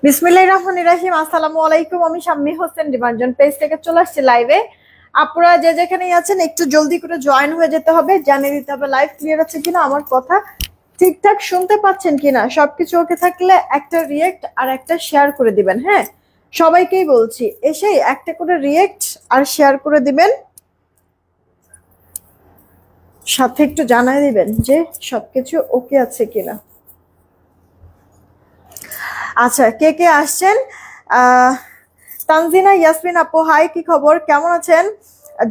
বিসমিল্লাহির রহমানির রহিম। আসসালামু আলাইকুম। আমি শাম্মী হোসেন ডিমান্ডজন পেজ থেকে চলে আসছি লাইভে। আপনারা যে যেখানেই আছেন একটু জলদি করে জয়েন হয়ে যেতে হবে, জানিয়ে দিতে হবে লাইভ ক্লিয়ার আছে কিনা, আমার কথা ঠিকঠাক শুনতে পাচ্ছেন কিনা। সবকিছু ওকে থাকলে একটা রিয়েক্ট আর একটা শেয়ার করে দিবেন। হ্যাঁ, সবাইকেই বলছি এসেই একটা করে রিয়েক্ট আর শেয়ার করে দিবেন, সাথে একটু জানাই দিবেন যে সবকিছু ওকে আছে কিনা। আচ্ছা, কে কে আসছেন? তানজিনা ইয়াসমিন আপু হাই, কি খবর, কেমন আছেন?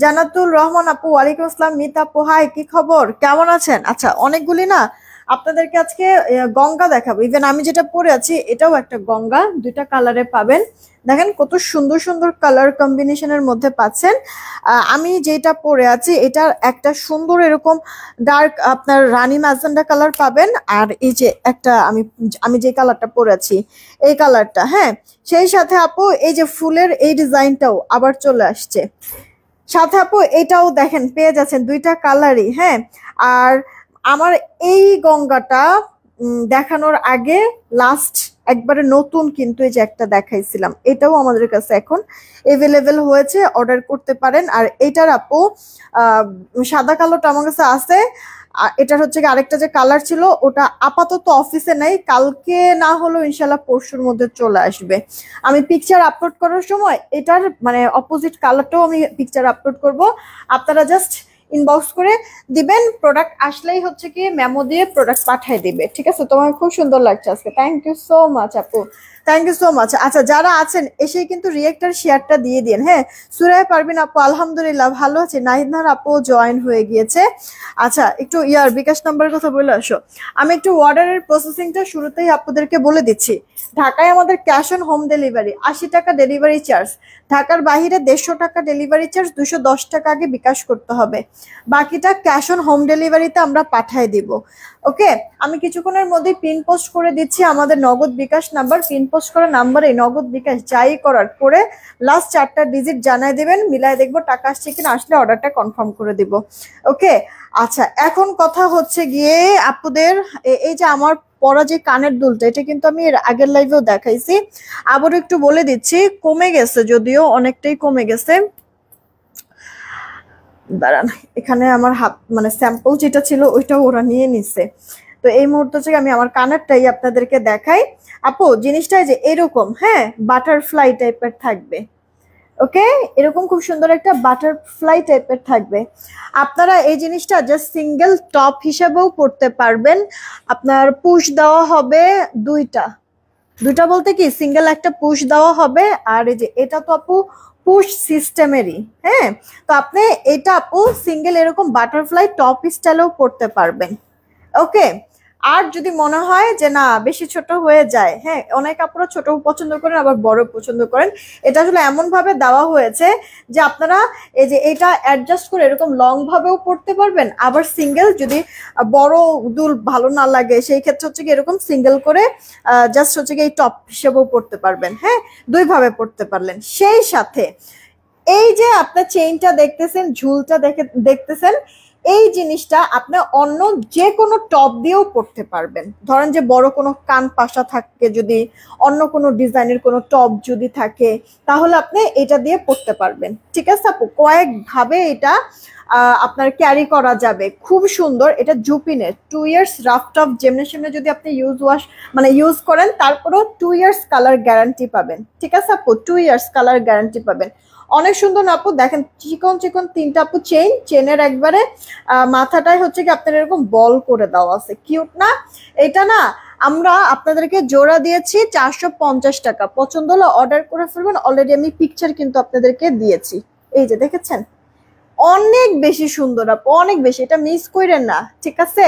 জান্নাতুল রহমান আপু ওয়ালাইকুম আসসালাম। মিতা আপু হাই, কি খবর, কেমন আছেন? আচ্ছা, অনেকগুলি না আপনাদেরকে আজকে গঙ্গা দেখাবো। ইভেন আমি যেটা পরে আছি এটাও একটা গঙ্গা, দুইটা কালারে পাবেন। দেখেন কত সুন্দর সুন্দর কালার কম্বিনেশনের মধ্যে পাচ্ছেন। আমি যেটা পরে আছি এটার একটা সুন্দর এরকম ডার্ক আপনার রানী ম্যাজেন্ডা কালার পাবেন। আর এই যে একটা আমি আমি যে কালারটা পরে আছি এই কালারটা, হ্যাঁ, সেই সাথে আপু এই যে ফুলের এই ডিজাইনটাও আবার চলে আসছে। সাথে আপু এটাও দেখেন পেয়ে যাচ্ছেন দুইটা কালারই। হ্যাঁ, আর আমার এই গঙ্গাটা দেখানোর আগে লাস্ট একবারে নতুন কিন্তু এই যে একটা দেখাইছিলাম, এটাও আমাদের কাছে এখন এভেলেবেল হয়েছে, অর্ডার করতে পারেন। আর এটার আপু সাদা কালোটা আমার কাছে আছে। এটার হচ্ছে কি আরেকটা যে কালার ছিল ওটা আপাতত অফিসে নেই, কালকে না হলেও ইনশাল্লাহ পরশুর মধ্যে চলে আসবে। আমি পিকচার আপলোড করার সময় এটার মানে অপোজিট কালারটাও আমি পিকচার আপলোড করব, আপনারা জাস্ট ইনবক্স করে দিবেন। প্রোডাক্ট আসলেই হচ্ছে কি মেমো দিয়ে প্রোডাক্ট পাঠিয়ে দিবে। ঠিক আছে, তোমার খুব সুন্দর লাগছে আজকে, থ্যাংক ইউ সো মাচ আপু, থ্যাংক ইউ সো মাচ। আচ্ছা, যারা আছেন এসেই কিন্তু রিয়েক্টার শেয়ারটা দিয়ে দিন। হ্যাঁ, সুরায় পারবিন আপু আলহামদুলিল্লাহ ভালো আছে, নাহিদনার আপু জয়েন হয়ে গিয়েছে। আচ্ছা, একটু বিকাশ নাম্বারের কথা বলে আসো। আমি একটু অর্ডারের প্রসেসিংটা শুরুতেই আপনাদেরকে বলে দিচ্ছি। ঢাকায় আমাদের ক্যাশ অন হোম ডেলিভারি, 80 টাকা ডেলিভারি চার্জ। ঢাকার বাইরে 150 টাকা ডেলিভারি চার্জ, 210 টাকা আগে বিকাশ করতে হবে, বাকিটা ক্যাশ অন হোম ডেলিভারিতে আমরা পাঠিয়ে দিব। ওকে, আমি কিছুক্ষণের মধ্যেই পিন পোস্ট করে দিচ্ছি আমাদের নগদ বিকাশ নাম্বার। পিন পোস্ট করা নাম্বারে নগদ বিকাশ যাই করার করে লাস্ট 4টা ডিজিট জানাই দেবেন, মিলাই দেখবো টাকা আসছে কিনা, আসলে অর্ডারটা কনফার্ম করে দিব। ওকে, আচ্ছা, এখন কথা হচ্ছে গিয়ে আপুদের এই যে আমার পরা যে কানের দুলটা, এটা কিন্তু আমি এর আগের লাইভেও দেখাইছি, আবারও একটু বলে দিচ্ছি। কমে গেছে, যদিও অনেকটাই কমে গেছে। দাঁড়ান, এখানে আমার হাত মানে স্যাম্পল যেটা ছিল ওইটাও ওরা নিয়ে নিছে। তো এই মুহূর্তে থেকে আমি আমার কানেরটাই আপনাদেরকে দেখাই। আপু জিনিসটা যে এরকম, হ্যাঁ, বাটারফ্লাই টাইপের থাকবে। ওকে, এরকম খুব সুন্দর একটা বাটারফ্লাই টাইপের থাকবে। আপনারা এই জিনিসটা জাস্ট সিঙ্গেল টপ হিসেবেও পরতে পারবেন। আপনার পুশ দেওয়া হবে দুইটা, দুইটা বলতে কি সিঙ্গেল একটা পুশ দেওয়া হবে। আর এই যে এটা তো আপু পুশ সিস্টেমেরই, হ্যাঁ, তো আপনি এটা আপু সিঙ্গেল এরকম বাটারফ্লাই টপ স্টাইলেও পরতে পারবেন। ওকে, আর যদি মনে হয় যে না বেশি ছোট হয়ে যায়, হ্যাঁ, অনেক আপনারা ছোট পছন্দ করেন আবার বড় পছন্দ করেন, এটা আসলে এমন ভাবে দেওয়া হয়েছে যে আপনারা এই যে এটা অ্যাডজাস্ট করে এরকম লং ভাবেও পড়তে পারবেন, আবার সিঙ্গেল যদি বড় দুল ভালো না লাগে সেই ক্ষেত্রে হচ্ছে কি এরকম সিঙ্গেল করে জাস্ট হচ্ছে কি এই টপ হিসেবেও পড়তে পারবেন। হ্যাঁ, দুই ভাবে পড়তে পারলেন। সেই সাথে এই যে আপনার চেইনটা দেখতেছেন, ঝুলটা দেখতেছেন, এই জিনিসটা আপনি অন্য যে কোনো টপ দিয়েও পরতে পারবেন। ধরেন যে বড় কোনো কান পাশা থাকে, যদি অন্য কোনো ডিজাইনের কোনো টপ যদি থাকে, তাহলে আপনি এটা দিয়ে পরতে পারবেন। ঠিক আছে আপু, কয়েক ভাবে এটা আপনার ক্যারি করা যাবে, খুব সুন্দর। এটা জুপিনের 2 ইয়ার্স রাফ টপ যেমনি সেমনি যদি আপনি ইউজ করেন তারপরেও 2 ইয়ার্স কালার গ্যারান্টি পাবেন। ঠিক আছে আপু, 2 ইয়ার্স কালার গ্যারান্টি পাবেন। অনেক সুন্দর না আপু, দেখেন চিকন চিকন তিনটা আপু চেনের একবারে মাথাটাই হচ্ছে কি আপনার এরকম বল করে দেওয়া আছে, কিউট না? এটা না আমরা আপনাদেরকে জোড়া দিয়েছি 450 টাকা, পছন্দ হলে অর্ডার করে ফেলবেন। অলরেডি আমি পিকচার কিন্তু আপনাদেরকে দিয়েছি, এই যে দেখেছেন, অনেক বেশি সুন্দর আপু, অনেক বেশি, এটা মিস করেন না। ঠিক আছে,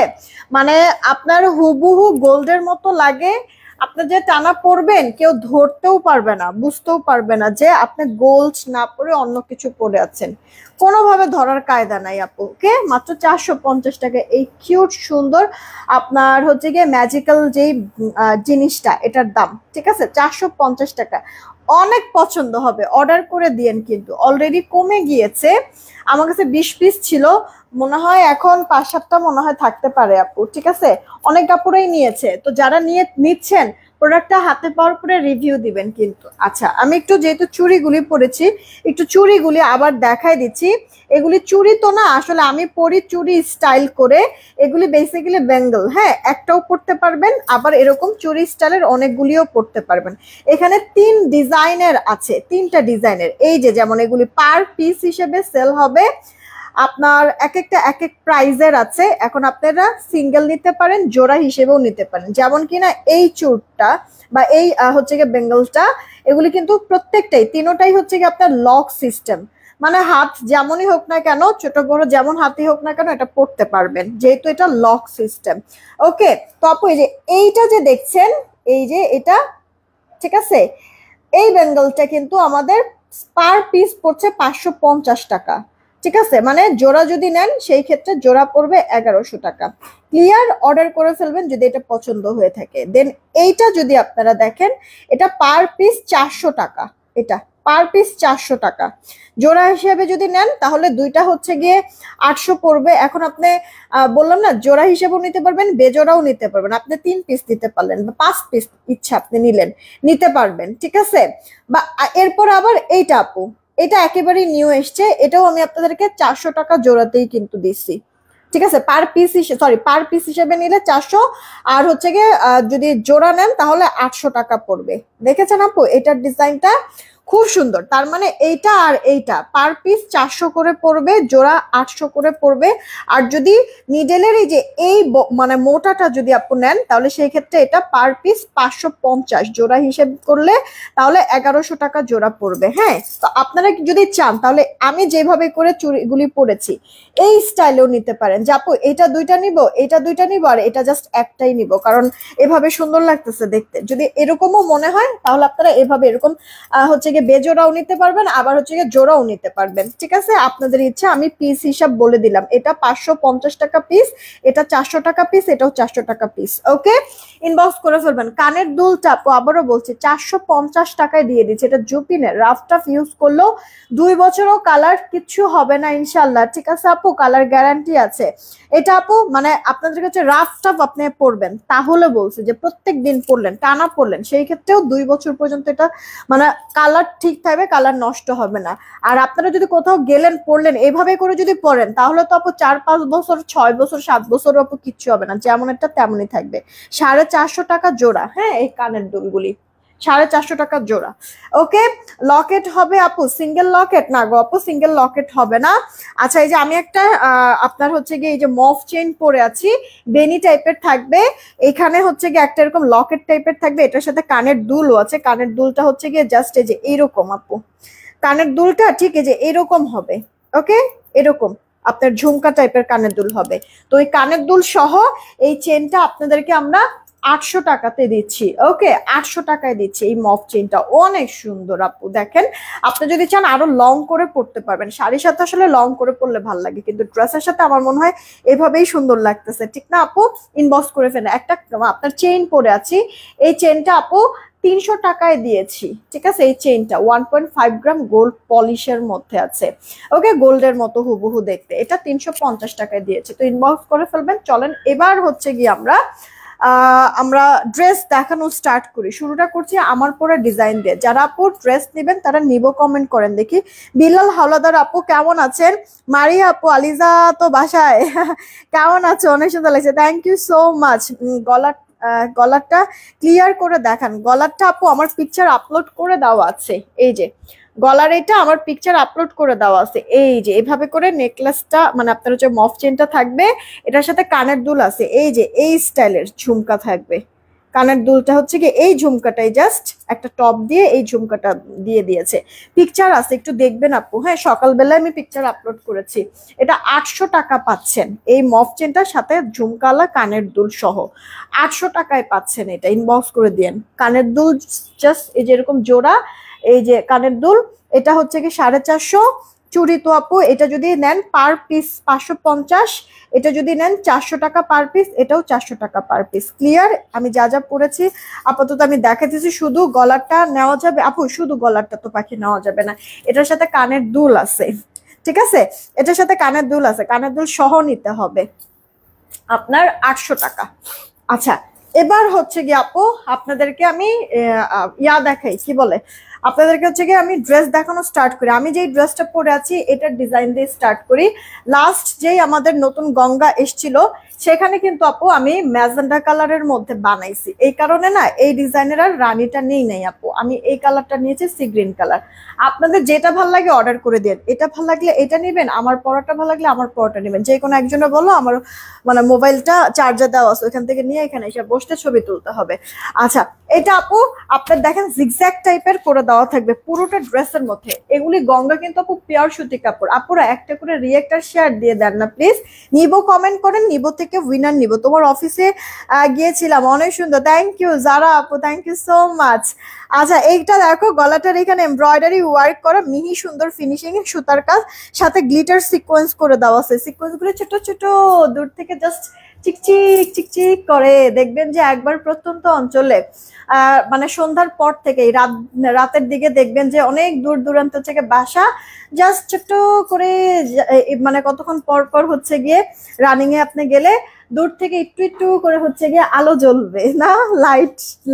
মানে আপনার হুবহু গোল্ডের মতো লাগে। আপনি যে টানা পরবেন কেউ ধরতেও পারবে না, বুঝতেও পারবে না যে আপনি গোল্ড না পরে অন্য কিছু পরে আছেন, কোনোভাবে ধরার কায়দা নাই আপু। ওকে, মাত্র 450 টাকা এই কিউট সুন্দর আপনার হচ্ছে গিয়ে ম্যাজিক্যাল যেই জিনিসটা, এটার দাম ঠিক আছে 450 টাকা। অনেক পছন্দ হবে, অর্ডার করে দিয়েন, কিন্তু অলরেডি কমে গিয়েছে। আমার কাছে 20 পিস ছিল, মনে হয় এখন 5-7টা মনে হয় থাকতে পারে আপু। ঠিক আছে, অনেক কাপড়ই নিয়েছে, তো যারা নিচ্ছেন প্রোডাক্টটা হাতে পাওয়ার পরে রিভিউ দিবেন কিন্তু। আচ্ছা, আমি একটু যেহেতু চুড়িগুলি পরেছি, একটু চুড়িগুলি আবার দেখাই দিচ্ছি। এগুলি চুড়ি তো না, আসলে আমি পরি চুড়ি স্টাইল করে। এগুলি বেসিক্যালি বেঙ্গল, হ্যাঁ, একটাও পরতে পারবেন, আবার এরকম চুড়ি স্টাইলের অনেকগুলিও পরতে পারবেন। এখানে 3 ডিজাইনের আছে, 3টা ডিজাইনের। এই যে যেমন এগুলি পার পিস হিসেবে সেল হবে, আপনার এক একটা এক এক প্রাইজের আছে। এখন আপনারা সিঙ্গেল নিতে পারেন, জোড়া হিসেবেও নিতে পারেন। যেমন কিনা এই চুড়টা বা এই হচ্ছে গিয়ে বেঙ্গলটা, এগুলি কিন্তু প্রত্যেকটাই তিনোটাই হচ্ছে গিয়ে আপনার লক সিস্টেম, মানে হাত যেমনই হোক না কেন, ছোট বড় যেমন হাতই হোক না কেন এটা পড়তে পারবেন, যেহেতু এটা লক সিস্টেম। ওকে, তো আপু এই যে এইটা যে দেখছেন, এই যে এটা, ঠিক আছে, এই বেঙ্গলটা কিন্তু আমাদের পার পিস পড়ছে 550 টাকা। ঠিক আছে, মানে জোড়া যদি নেন সেই ক্ষেত্রে জোড়া পড়বে 1100 টাকা। ক্লিয়ার, অর্ডার করে ফেলবেন যদি এটা পছন্দ হয়ে থাকে। দেন এইটা যদি আপনারা দেখেন, এটা পার পিস 400 টাকা, এটা পার পিস 400 টাকা। জোড়া হিসেবে যদি নেন তাহলে দুইটা হচ্ছে গিয়ে 800 পড়বে। এখন আপনি বললাম না, জোড়া হিসেবেও নিতে পারবেন, বেজোড়াও নিতে পারবেন। আপনি 3 পিস নিতে পারলেন বা 5 পিস ইচ্ছা আপনি নিলেন, নিতে পারবেন, ঠিক আছে। বা এরপর আবার এইটা আপু, এটা একেবারেই নিউ এসছে, এটাও আমি আপনাদেরকে 400 টাকা জোড়াতেই কিন্তু দিচ্ছি। ঠিক আছে, পার পিস পার পিস হিসেবে নিলে 400, আর হচ্ছে গিয়ে যদি জোড়া নেন তাহলে 800 টাকা পড়বে। দেখেছেন আপু এটার ডিজাইনটা খুব সুন্দর। তার মানে এইটা আর এইটা পার পিস 400 করে পড়বে, জোড়া 800 করে পড়বে। আর যদি নিডেলের এই যে এই মানে মোটাটা যদি আপনি নেন তাহলে সেই ক্ষেত্রে এটা পার পিস 550, জোড়া হিসেব করলে তাহলে 1100 টাকা জোড়া পড়বে। হ্যাঁ, তো আপনারা যদি চান তাহলে আমি যেভাবে করে চুড়িগুলি পরেছি এই স্টাইলেও নিতে পারেন, যে আপু এটা দুইটা নিব, এটা দুইটা নিব, আর এটা জাস্ট একটাই নিব কারণ এভাবে সুন্দর লাগতেছে দেখতে। যদি এরকমও মনে হয় তাহলে আপনারা এভাবে এরকম হচ্ছে গিয়ে বেজোড়াও নিতে পারবেন, আবার হচ্ছে গিয়ে জোড়াও নিতে পারবেন। ঠিক আছে, আপনাদের ইচ্ছা। আমি পিস হিসাব বলে দিলাম, এটা 550 টাকা পিস, এটা 400 টাকা পিস, এটাও 400 টাকা পিস। ওকে, ইনবক্স করে ফেলবেন। কানের দুলটা আবারও বলছি 450 টাকায় দিয়ে দিচ্ছে। এটা জুপিনের রাফ টাফ ইউজ করলেও 2 বছরও কালার কিচ্ছু হবে না ইনশাল্লাহ। ঠিক আছে আপু, কালার গ্যারান্টি আছে। এটা আপু মানে আপনাদের কাছে রাফ টাফ আপনি পরবেন তাহলে বলছি যে প্রত্যেক দিন পরলেন, টানা পরলেন, সেই ক্ষেত্রেও 2 বছর পর্যন্ত এটা মানে কালার ঠিক থাকবে, কালার নষ্ট হবে না। আর আপনারা যদি কোথাও গেলেন পরলেন এইভাবে করে যদি পরেন তাহলে তো আপু 4-5 বছর, 6 বছর, 7 বছর আপু কিচ্ছু হবে না, যেমন একটা তেমনই থাকবে। 450 টাকা জোড়া, হ্যাঁ, এই কানের দুলগুলি 450 টাকা জোড়া। ওকে, লকেট হবে আপু, সিঙ্গেল লকেট না গো আপু, সিঙ্গেল লকেট হবে না। আচ্ছা, এই যে আমি একটা আপনার হচ্ছে গিয়ে এই যে মফ চেইন পরে আছি, বেনি টাইপের থাকবে, এখানে হচ্ছে গিয়ে একটা এরকম লকেট টাইপের থাকবে, এটার সাথে কানের দুলও আছে। কানের দুলটা হচ্ছে গিয়ে জাস্ট এই যে এইরকম আপু, কানের দুলটা ঠিক এই যে এরকম হবে। ওকে, এরকম আপনার ঝুমকা টাইপের কানের দুল হবে। তো এই কানের দুল সহ এই চেনটা আপনাদেরকে আমরা 800 টাকাতে দিচ্ছি। ওকে, 800 টাকায় দিচ্ছি এই মফ চেইনটা, অনেক সুন্দর আপু। দেখেন, আপনি যদি চান আরো লং করে পড়তে পারবেন। শাড়ির সাথে আসলে লং করে পড়লে ভালো লাগে, কিন্তু ড্রেসের সাথে আমার মনে হয় এভাবেই সুন্দর লাগতেছে, ঠিক না আপু? ইনবক্স করে ফেলে। একটা আপনার চেইন পরে আছি, এই চেইনটা আপু 300 টাকায় দিয়েছি। ঠিক আছে, এই চেইনটা 1.5 গ্রাম গোল্ড পলিশের মধ্যে আছে। ওকে, গোল্ডের মতো হুবহু দেখতে, এটা 350 টাকায় দিয়েছি। তো ইনবক্স করে ফেলবেন। চলেন এবার হচ্ছে গিয়ে আমরা ড্রেস দেখানো স্টার্ট করি। শুরুটা করছি আমার পরে ডিজাইন দিয়ে। যারা আপু ড্রেস নেবেন তারা নিব কমেন্ট করেন দেখি। বিলাল হাওলাদার আপু কেমন আছেন? মারিয়া আপু, আলিজা তো বাসায় কেমন আছো? অনেক সুন্দর লাগছে, থ্যাংক ইউ সো মাচ। গলারটা ক্লিয়ার করে দেখান। গলারটা আপু আমার পিকচার আপলোড করে দেওয়া আছে, এই যে গলার এটা আমার পিকচার আপলোড করে দেওয়া আছে। এই যে এভাবে করে নেকলেসটা মানে আপনার হচ্ছে মফ চেনটা থাকবে, এটার সাথে কানের দুল আছে, এই যে এই স্টাইলের ঝুমকা থাকবে। কানের দুলটা হচ্ছে কি এই ঝুমকাটাই জাস্ট একটা টপ দিয়ে এই ঝুমকাটা দিয়ে দিয়েছে। পিকচার আছে, একটু দেখবেন আপু। হ্যাঁ, সকালবেলায় আমি পিকচার আপলোড করেছি। এটা 800 টাকা পাচ্ছেন, এই মফ চেনটার সাথে ঝুমকালা কানের দুল সহ 800 টাকায় পাচ্ছেন। এটা ইনবক্স করে দিয়েন। কানের দুল জাস্ট এই যে এরকম জোড়া, এই যে কানের দুল, এটা হচ্ছে কি 450। চুড়ি তো আপু এটা যদি নেন পার পিস 550, এটা যদি নেন 400 টাকা পার পিস, এটাও 400 টাকা পার পিস। ক্লিয়ার? আমি যা যা পড়েছি আপাতত আমি দেখাতেছি। শুধু গলারটা নেওয়া যাবে আপু, শুধু গলারটা তো পাখি নেওয়া যাবে না, এটার সাথে কানের দুল আছে। ঠিক আছে, এটার সাথে কানের দুল আছে, কানের দুল সহ নিতে হবে আপনার 800 টাকা। আচ্ছা, এবার হচ্ছে গিয়ে আপু আপনাদেরকে আমি ইয়া দেখাই, কি বলে, আপনাদেরকে হচ্ছে গিয়ে আমি ড্রেস দেখানো স্টার্ট করি। আমি যেই ড্রেসটা পরে আছি এটার ডিজাইন দিয়ে স্টার্ট করি। লাস্ট যেই আমাদের নতুন গঙ্গা এসছিল সেখানে কিন্তু আপু আমি ম্যাজেন্ডা কালারের মধ্যে বানাইছি, এই কারণে না এই ডিজাইনের আর রানীটা নেই নাই আপু, আমি এই কালারটা নিয়েছি সি গ্রিন কালার। আপনাদের যেটা ভালো লাগে অর্ডার করে দেন, এটা ভালো লাগলে এটা নেবেন, আমার পরাটা ভালো লাগলে আমার পরাটা নেবেন, যে কোনো একজনে বলো আমার মানে মোবাইলটা চার্জার দেওয়া আছে ওইখান থেকে নিয়ে এখানে এসে বসতে ছবি তুলতে হবে। আচ্ছা, এটা আপু আপনার দেখেন জিগজ্যাগ টাইপের করে দেওয়া থাকবে পুরোটা ড্রেসের মধ্যে। এগুলি গঙ্গা কিন্তু আপু পিওর সুতি কাপড়। আপুরা একটা করে রিয়েক্ট আর শেয়ার দিয়ে দেন না প্লিজ। নিবো কমেন্ট করেন, নিবো থেকে উইনার নিবো। তোমার অফিসে গিয়েছিলাম, অনেক সুন্দর, থ্যাংক ইউ যারা আপু, থ্যাংক ইউ সো মাচ। আচ্ছা, এইটা দেখো গলাটার এখানে এমব্রয়ডারি ওয়ার্ক করা মিহি সুন্দর ফিনিশিং এর সুতার কাজ, সাথে গ্লিটার সিকোয়েন্স করে দেওয়া আছে। সিকোয়েন্স গুলো ছোট ছোট, দূর থেকে জাস্ট চিকচিক চিকচিক করে, দেখবেন যে একবার প্রত্যন্ত অঞ্চলে মানে সন্ধ্যার পর থেকে রাতের দিকে দেখবেন যে অনেক দূর দূরান্ত থেকে বাসা, জাস্ট ছোট্ট করে মানে কতক্ষণ পর পর হচ্ছে গিয়ে রানিং এ আপনি গেলে দূর থেকে একটু একটু করে হচ্ছে গিয়ে আলো জ্বলবে না,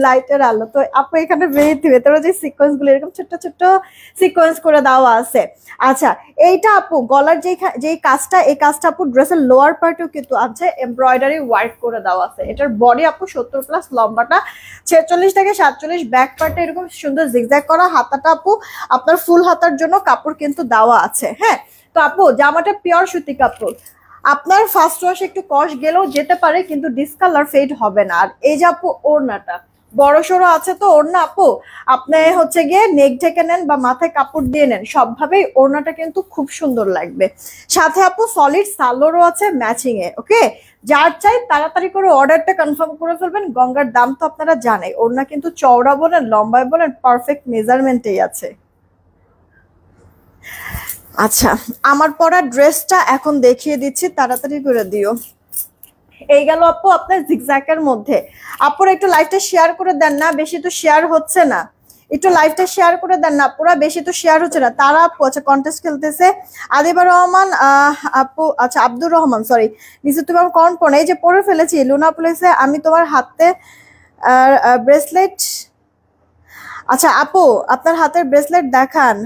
লাইটের আলো। তো আপু এখানে ভেতরে যে সিকোয়েন্স গুলো এরকম ছোট্ট ছোট্ট সিকোয়েন্স করে দেওয়া আছে। আচ্ছা, এইটা আপু গলার যেই কাজটা, এই কাজটা আপু ড্রেসের লোয়ার পার্টেও কিন্তু আছে এমব্রয়ডারি ওয়ার্ক করে দেওয়া আছে। এটার বডি আপু 70+, লম্বাটা 46 থেকে 47, ব্যাক পার্টে এরকম সুন্দর জিগজ্যাগ করা, হাতাটা আপু আপনার ফুল হাতার জন্য কাপড় কিন্তু দেওয়া আছে। হ্যাঁ, তো আপু জামাটা পিওর সুতি কাপড়, আপনার ফার্স্ট ওয়াশ একটু কষ গেলেও যেতে পারে কিন্তু ডিসকালার ফেড হবে না। আর এই যে আপু ওড়নাটা বড় সড়ো আছে, তো ওড়না আপু আপনি হচ্ছে গিয়ে নেক ঢেকে নেন বা মাথায় কাপড় দিয়ে নেন, সবভাবেই ওড়নাটা কিন্তু খুব সুন্দর লাগবে। সাথে আপু সলিড সালোয়ারও আছে ম্যাচিং এ। ওকে, যার চাই তাড়াতাড়ি করে অর্ডারটা কনফার্ম করে ফেলবেন। গঙ্গার দাম তো আপনারা জানেন, ওড়না কিন্তু চওড়া বলেন লম্বায় বলেন পারফেক্ট মেজারমেন্টেই আছে। আচ্ছা, আমার পরা ড্রেসটা এখন দেখিয়ে দিচ্ছি, তাড়াতাড়ি করে দিও। এই গেল আপু আপনার জিগজ্যাগের মধ্যে। আপুরা একটু লাইভটা শেয়ার করে দেন না, বেশি তো শেয়ার হচ্ছে না, একটু লাইভটা শেয়ার করে দেন না পুরা, বেশি তো শেয়ার হচ্ছে না। তারা আপু আচ্ছা কন্টেস্ট খেলতেছে, আদিবা রহমান আপু, আচ্ছা আব্দুর রহমান, সরি নিচে তুমি আমার কন পড়ে, এই যে পরে ফেলেছি লুনা প্লেসে আমি তোমার হাতে ব্রেসলেট। আচ্ছা আপু আপনার হাতের ব্রেসলেট দেখান,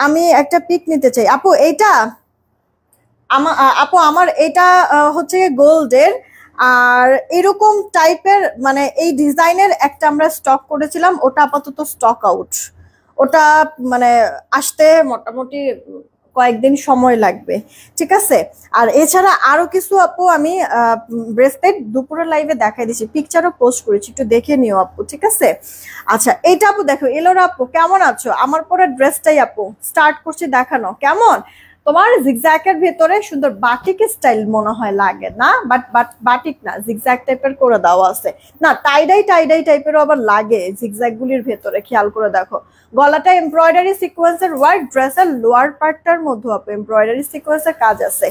আমি একটা পিক নিতে চাই। আপু এইটা আপু আমার এটা হচ্ছে গোল্ডের, আর এরকম টাইপের মানে এই ডিজাইনের একটা আমরা স্টক করেছিলাম, ওটা আপাতত স্টক আউট, ওটা মানে আসতে মোটামুটি কয়েকদিন সময় লাগবে, ঠিক আছে। আর এছাড়া আরো কিছু আপু আমি ব্রেসলেট দুপুরের লাইভে দেখাই দিচ্ছি, পিকচারও পোস্ট করেছি, একটু দেখে নিও আপু, ঠিক আছে। আচ্ছা এইটা আপু দেখো, এলোরা আপু কেমন আছো? আমার পরে ড্রেসটাই আপু স্টার্ট করছি দেখানো, কেমন তোমার জিগজ্যাগের ভেতরে সুন্দর বাটিক স্টাইল মনে হয় লাগে না, বাট বাটিক না, জিগজ্যাগ টাইপের করে দেওয়া আছে না, টাইডাই টাইপেরও আবার লাগে জিগজ্যাগ গুলির ভেতরে, খেয়াল করে দেখো। গলাটা এমব্রয়ডারি সিকোয়েন্সের ওয়ার্ক, ড্রেসের লোয়ার পার্টটার মধ্যে আপু এমব্রয়ডারি সিকোয়েন্সের কাজ আছে।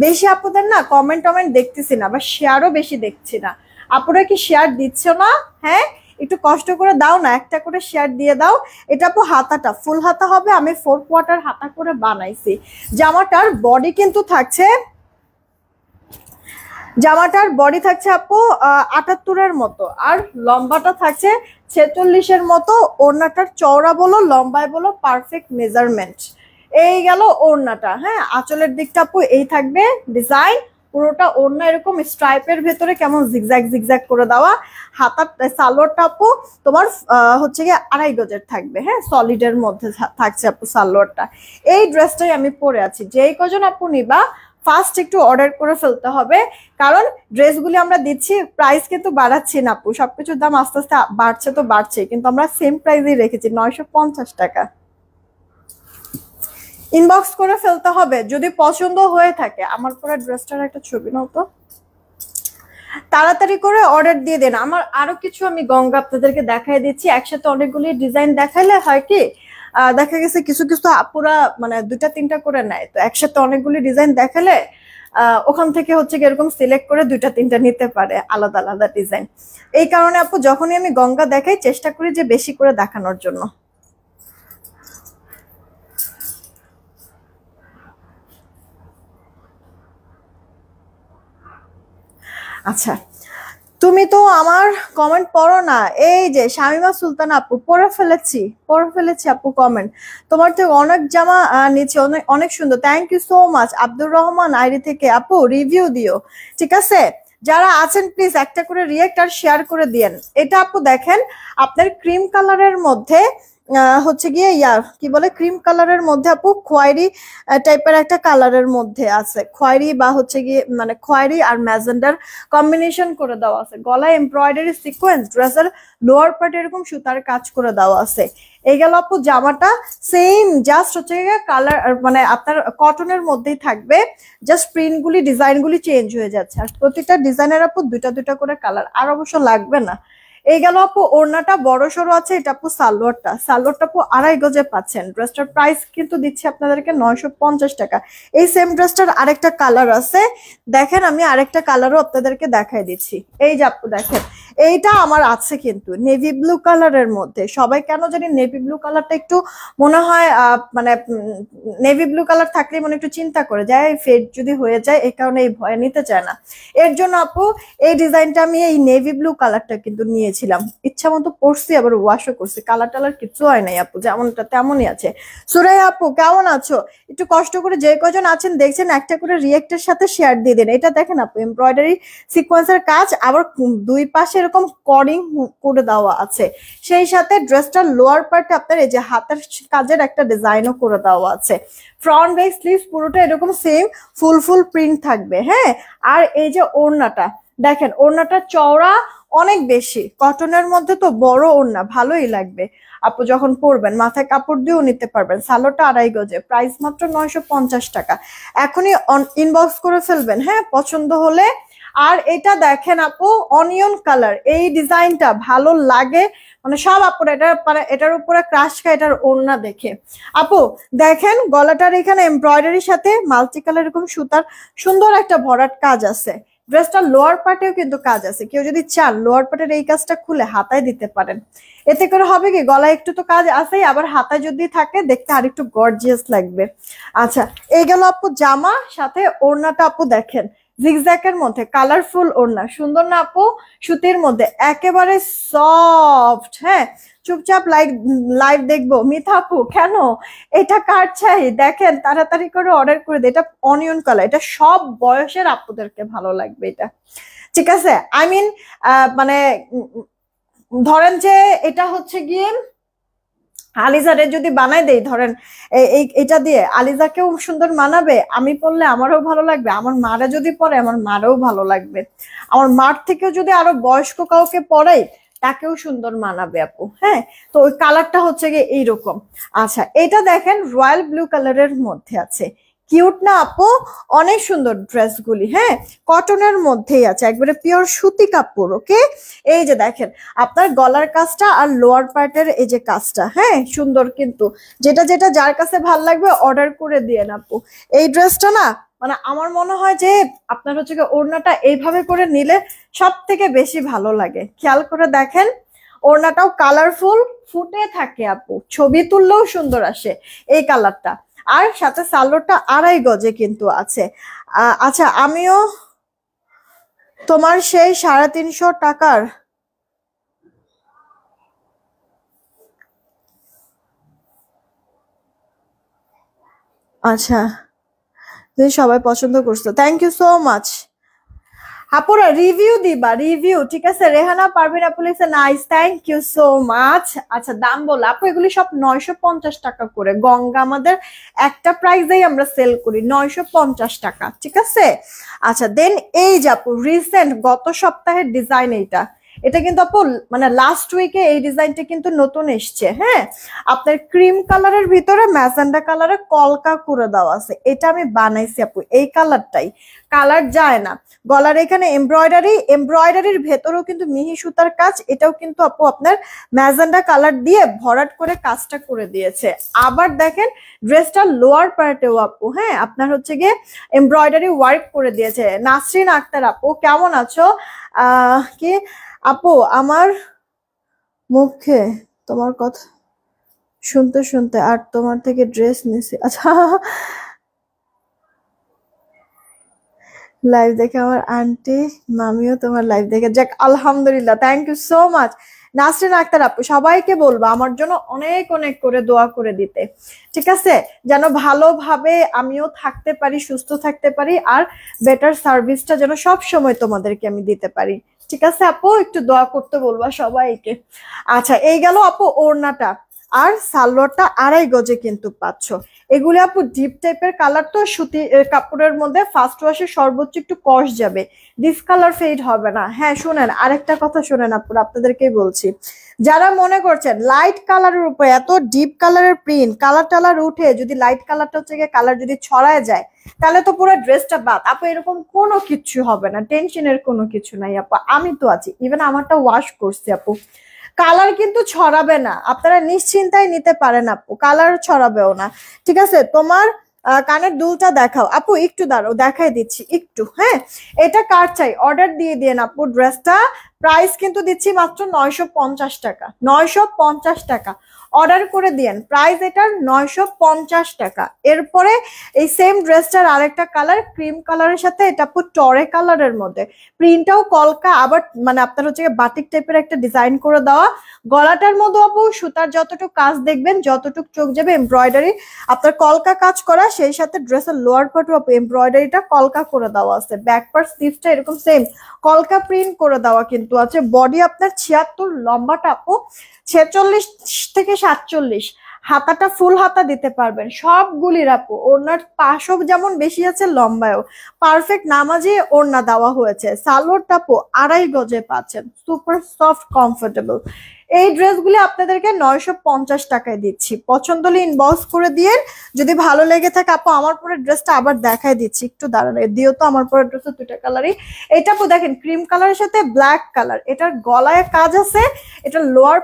বেশি আপুদের না কমেন্ট দেখতেছি না, বা শেয়ারও বেশি দেখছি না। আপুরা কি শেয়ার দিচ্ছ না? হ্যাঁ, একটু কষ্ট করে দাও না, একটা করে শেয়ার দিয়ে দাও। এটা আপু হাতাটা ফুল হাতা হবে, আমি 4 কোয়ার্টার হাতা করে বানাইছি। জামাটার বডি কিন্তু থাকছে, জামাটার বডি থাকছে আপু 78-এর মতো, আর লম্বাটা থাকছে 46-এর মতো। ওড়নাটার চওড়া বলো লম্বায় বলো পারফেক্ট মেজারমেন্ট। এই গেল ওড়নাটা। হ্যাঁ, আঁচলের দিকটা আপু এই থাকবে ডিজাইন, পুরোটা ওড়না এরকম স্ট্রাইপের ভেতরে কেমন জিগজ্যাগ জিগজ্যাগ করে দেওয়া। হাতার সালোয়ারটা আপু তোমার হচ্ছে গিয়ে 2.5 গজের থাকবে। হ্যাঁ, সলিডের মধ্যে থাকছে আপু সালোয়ারটা। এই ড্রেসটাই আমি পরে আছি, যেই কজন আপু নিবা ফার্স্ট একটু অর্ডার করে ফেলতে হবে, কারণ ড্রেসগুলি আমরা দিচ্ছি, প্রাইস কিন্তু বাড়াচ্ছি না আপু, সবকিছুর দাম আস্তে আস্তে বাড়ছে তো বাড়ছে, কিন্তু আমরা সেম প্রাইসেই রেখেছি 950 টাকা। ইনবক্স করে ফেলতে হবে যদি পছন্দ হয়ে থাকে। আমার পরে ড্রেসটার একটা ছবি নাও তো, তাড়াতাড়ি করে অর্ডার দিয়ে দেন। আমার আরো কিছু আমি গঙ্গা আপনাদেরকে দেখাই দিচ্ছি, একসাথে অনেকগুলি ডিজাইন দেখাইলে হয় কি দেখা গেছে কিছু কিছু আপুরা মানে 2টা 3টা করে নেয়, তো একসাথে অনেকগুলি ডিজাইন দেখালে ওখান থেকে হচ্ছে এরকম সিলেক্ট করে 2টা 3টা নিতে পারে আলাদা আলাদা ডিজাইন। এই কারণে আপু যখনই আমি গঙ্গা দেখাই চেষ্টা করি যে বেশি করে দেখানোর জন্য। আচ্ছা, তুমি তো আমার কমেন্ট পড়ো না। এই যে শামিমা সুলতান আপু, পড়ে ফেলেছি আপু কমেন্ট। তোমার থেকে অনেক জামা নিচে, অনেক অনেক সুন্দর, thank you so much. Abdur Rahman ID থেকে আপু রিভিউ দিও, ঠিক আছে? যারা আছেন প্লিজ একটা করে রিয়েক্ট আর শেয়ার করে দিয়েন। এটা আপু দেখেন, আপনার ক্রিম কালারের মধ্যে হচ্ছে গিয়ে কি বলে, ক্রিম কালারের মধ্যে আপু খয়েরি টাইপের একটা কালারের মধ্যে আছে, খয়েরি বা হচ্ছে গিয়ে মানে খয়েরি আর ম্যাজেন্ডার কম্বিনেশন করে দেওয়া আছে। গলায় এমব্রয়ডারি সিকোয়েন্স, ড্রেসের লোয়ার পার্টে এরকম সুতার কাজ করে দেওয়া আছে। এই গেল আপু জামাটা, সেম জাস্ট হচ্ছে গিয়ে কালার মানে আপনার কটনের মধ্যেই থাকবে, জাস্ট প্রিন্ট গুলি ডিজাইন গুলি চেঞ্জ হয়ে যাচ্ছে। আর প্রতিটা ডিজাইনের আপু দুটা দুটা করে কালার, আর অবশ্য লাগবে না। এই গেল আপু ওড়নাটা বড় সড়ো আছে। এটা আপু সালোয়ারটা আপু 2.5 গজে পাচ্ছেন। ড্রেসটার প্রাইস কিন্তু দিচ্ছি আপনাদেরকে 950 টাকা। এই সেম ড্রেসটার আরেকটা কালার আছে, দেখেন আমি আরেকটা কালারও আপনাদেরকে দেখাই দিচ্ছি। এই যে আপু দেখেন, এইটা আমার আছে কিন্তু নেভি ব্লু কালারের মধ্যে। সবাই কেন জানি নেভি ব্লু কালারটা একটু মনে হয় মানে নেভি ব্লু কালার থাকলে মনে একটু চিন্তা করে যায় ফেড যদি হয়ে যায়, এই কারণে এই ভয় নিতে চায় না। এর জন্য আপু এই ডিজাইনটা আমি এই নেভি ব্লু কালারটা কিন্তু নিয়েছিলাম, ইচ্ছা মতো পরছি, আবার ওয়াশও করছি, কালার টালার কিছু হয় নাই আপু, যেমনটা তেমনই আছে। সুরাই আপু কেমন আছো? একটু কষ্ট করে যে কজন আছেন দেখছেন একটা করে রিয়েক্টের সাথে শেয়ার দিয়ে দেন। এটা দেখেন আপু এমব্রয়ডারি সিকোয়েন্সের কাজ, আবার দুই পাশে এরকম কর্ডিং করে দেওয়া আছে। সেই সাথে ড্রেসটার লোয়ার পার্টে আপনার এই যে হাতের কাজের একটা ডিজাইনও করে দেওয়া আছে। ফ্রন্ট বেস স্লিভস পুরোটা এরকম সেম ফুল প্রিন্ট থাকবে, হ্যাঁ। আর এই যে ওড়নাটা দেখেন, ওড়নাটা চওড়া অনেক বেশি, কটনের মধ্যে তো বড় ওড়না, ভালোই লাগবে আপু যখন পরবেন, মাথায় কাপড় দিয়েও নিতে পারবেন। সালোয়ারটা 2.5 গজে, প্রাইস মাত্র 950 টাকা। এখনই ইনবক্স করে ফেলবেন হ্যাঁ পছন্দ হলে। আর এটা দেখেন আপু অনিয়ন কালার, এই ডিজাইনটা ভালো লাগে মানে সব আপুর এটা মানে এটার উপরে ক্রাশ খায় এটার ওড়না দেখে। আপু দেখেন গলাটার এখানে এমব্রয়ডারির সাথে মাল্টি কালার এরকম সুতার সুন্দর একটা ভরাট কাজ আছে। ড্রেসটার লোয়ার পার্টেও কিন্তু কাজ আছে, কেউ যদি চান লোয়ার পার্টের এই কাজটা খুলে হাতায় দিতে পারেন। এতে করে হবে কি, গলায় একটু তো কাজ আছেই, আবার হাতায় যদি থাকে দেখতে আর একটু গর্জিয়াস লাগবে। আচ্ছা এই গেল আপু জামা, সাথে ওড়নাটা আপু দেখেন জিগজ্যাকের মধ্যে কালারফুল ওড়না, সুন্দর না আপু? সুতির মধ্যে একেবারে সফট, হ্যাঁ। চুপচাপ লাইভ দেখবো মিথা আপু কেন, এটা কার চাই দেখেন, তাড়াতাড়ি করে অর্ডার করে দে। এটা অনিয়ন কালার, এটা সব বয়সের আপুদেরকে ভালো লাগবে এটা, ঠিক আছে? আই মিন মানে ধরেন যে এটা হচ্ছে গিয়ে আলিজারে যদি বানাই দেই, ধরেন এটা দিয়ে আলিজাকেও সুন্দর মানাবে, আমি পরলে আমারও ভালো লাগবে, আমার মারা যদি পরে আমার মারও ভালো লাগবে, আমার মার থেকেও যদি আরো বয়স্ক কাউকে পরাই তাকেও সুন্দর মানাবে আপু, হ্যাঁ। তো ওই কালারটা হচ্ছে গিয়ে এইরকম। আচ্ছা এটা দেখেন রয়্যাল ব্লু কালারের মধ্যে আছে, কিউট না আপু? অনেক সুন্দর ড্রেসগুলি, হ্যাঁ। কটনের মধ্যেই আছে, একবারে পিওর সুতি কাপড়, ওকে। এই যে দেখেন আপনার গলার কাজটা আর লোয়ার পার্টের এই যে কাজটা, হ্যাঁ সুন্দর কিন্তু। যেটা যেটা যার কাছে ভাল লাগবে অর্ডার করে দিয়ে আপু। এই ড্রেসটা না মানে আমার মনে হয় যে আপনার হচ্ছে ওড়নাটা এইভাবে করে নিলে সব থেকে বেশি ভালো লাগে। খেয়াল করে দেখেন ওড়নাটাও কালারফুল ফুটে থাকে আপু, ছবি তুললেও সুন্দর আসে এই কালারটা। আর সাথে সালোয়ারটা 2.5 গজে কিন্তু আছে। আচ্ছা আমিও তোমার সেই 350 টাকার আচ্ছা সবাই পছন্দ করছো, থ্যাংক ইউ সো মাচ। আপুরা রিভিউ দিবা, রিভিউ, ঠিক আছে? রেহানা পারভিন আপু লিখছে nice, thank you so much. আচ্ছা দাম বলো আপু, এগুলি সব 950 টাকা করে, গঙ্গা আমাদের একটা প্রাইসেই আমরা সেল করি 950 টাকা, ঠিক আছে? আচ্ছা দেন এই যে আপু রিসেন্ট গত সপ্তাহের ডিজাইন, এটা কিন্তু আপু মানে লাস্ট উইকে এই ডিজাইনটা কিন্তু নতুন এসছে, হ্যাঁ। আপনার ক্রিম কালারের ভিতরে ম্যাজেন্ডা কালারে কলকা করে দেওয়া আছে, এটা আমি বানাইছি আপু এই কালারটাই, কালার যায় না। গলার এখানে এমব্রয়ডারির ভেতরেও কিন্তু মিহি সুতার কাজ, এটাও কিন্তু আপু আপনার ম্যাজেন্ডা কালার দিয়ে ভরাট করে কাজটা করে দিয়েছে। আবার দেখেন ড্রেসটা লোয়ার পার্টেও আপু, হ্যাঁ আপনার হচ্ছে গিয়ে এমব্রয়ডারি ওয়ার্ক করে দিয়েছে। নাসরিন আক্তার আপু কেমন আছো? কি আপু আমার মুখে তোমার কথা শুনতে শুনতে আর তোমার থেকে ড্রেস নিছি, আচ্ছা লাইভ দেখে আমার আন্টি মামিও তোমার লাইভ দেখে, যাক আলহামদুলিল্লাহ, thank you so much. Nasrin Akter আপু, সবাইকে বলবো আমার জন্য অনেক অনেক করে দোয়া করে দিতে, ঠিক আছে, যেন ভালোভাবে আমিও থাকতে পারি, সুস্থ থাকতে পারি, আর বেটার সার্ভিসটা যেন সব সময় তোমাদেরকে আমি দিতে পারি। ঠিক আছে আপু, একটু দোয়া করতে বলবা সবাইকে। আচ্ছা, এই গেল আপু ওড়নাটা, আর সালোয়ারটা 2.5 গজে কিন্তু পাচ্ছ। এগুলো আপু ডিপ টাইপের কালার, তো সুতি কাপড়ের মধ্যে ফার্স্ট ওয়াশে সর্বোচ্চ একটু কষ যাবে, ডিসকালার ফেড হবে না। হ্যাঁ শুনেন, আরেকটা কথা শুনেন আপু, আপনাদেরকেই বলছি, যারা মনে করছেন লাইট কালারের উপরে এত ডিপ কালারের প্রিন্ট, কালার টালার উঠে যদি লাইট কালারটা হচ্ছে গিয়ে কালার যদি ছড়ায় যায়, তাহলে তো পুরো ড্রেসটা বাদ। আপু এরকম কোনো কিছু হবে না, টেনশনের কোনো কিছু নাই আপু, আমি তো আছি, ইভেন আমারটা ওয়াশ করছি আপু, কালার কিন্তু ছড়াবে না, আপনারা নিশ্চিন্তায় নিতে পারেন আপু, কালার ছড়াবেও না। ঠিক আছে, তোমার কানের দুলটা দেখাও আপু, একটু দাঁড়াও দেখাই দিচ্ছি একটু। হ্যাঁ, এটা কার চাই অর্ডার দিয়ে দিন আপু। ড্রেসটা প্রাইস কিন্তু দিচ্ছি মাত্র 950 টাকা, 950 টাকা অর্ডার করে দিয়েন, প্রাইস এটার 950 টাকা। এরপরে এই সেম ড্রেসটার আরেকটা কালার ক্রিম কালারের সাথে, এটা আপু টরে কালারের মধ্যে, প্রিন্টটাও কলকা, আবার মানে আপনার হচ্ছে বাটিক টাইপের একটা ডিজাইন করে দেওয়া, গলাটার মধ্যে আপু সুতার যতটুকু কাজ দেখবেন, যতটুকু চোখ যাবে এমব্রয়ডারি আপনার কলকা কাজ করা, সেই সাথে ড্রেসের লোয়ার পার্টও আপু এমব্রয়ডারিটা কলকা করে দেওয়া আছে, ব্যাক পার্ট স্লিভসটা এরকম সেম কলকা প্রিন্ট করে দেওয়া কিন্তু আছে। বডি আপনার 76, লম্বাটা আপু 46 থেকে 47, হাতাটা ফুল হাতা দিতে পারবেন সবগুলির আপু। ওড়নার পাশও যেমন বেশি আছে, লম্বায়ও পারফেক্ট নামাজে ওড়না দেওয়া হয়েছে। সালোয়ারটা আপু 2.5 গজে পাচ্ছেন, সুপার সফট কমফোর্টেবল। এই ড্রেসগুলি আপনাদেরকে 950 টাকায় দিচ্ছি, পছন্দ হলে ইনবক্স করে দিয়ে, যদি ভালো লেগে থাকে আপু আমার পরে ড্রেসটা আবার দেখাই দিচ্ছি, একটু দাঁড়ানো দিও তো, আমার পরে ড্রেসের দুইটা কালারই, এটা আপু দেখেন ক্রিম কালারের সাথে ব্ল্যাক কালার, এটার গলায় কাজ আছে, এটা লোয়ার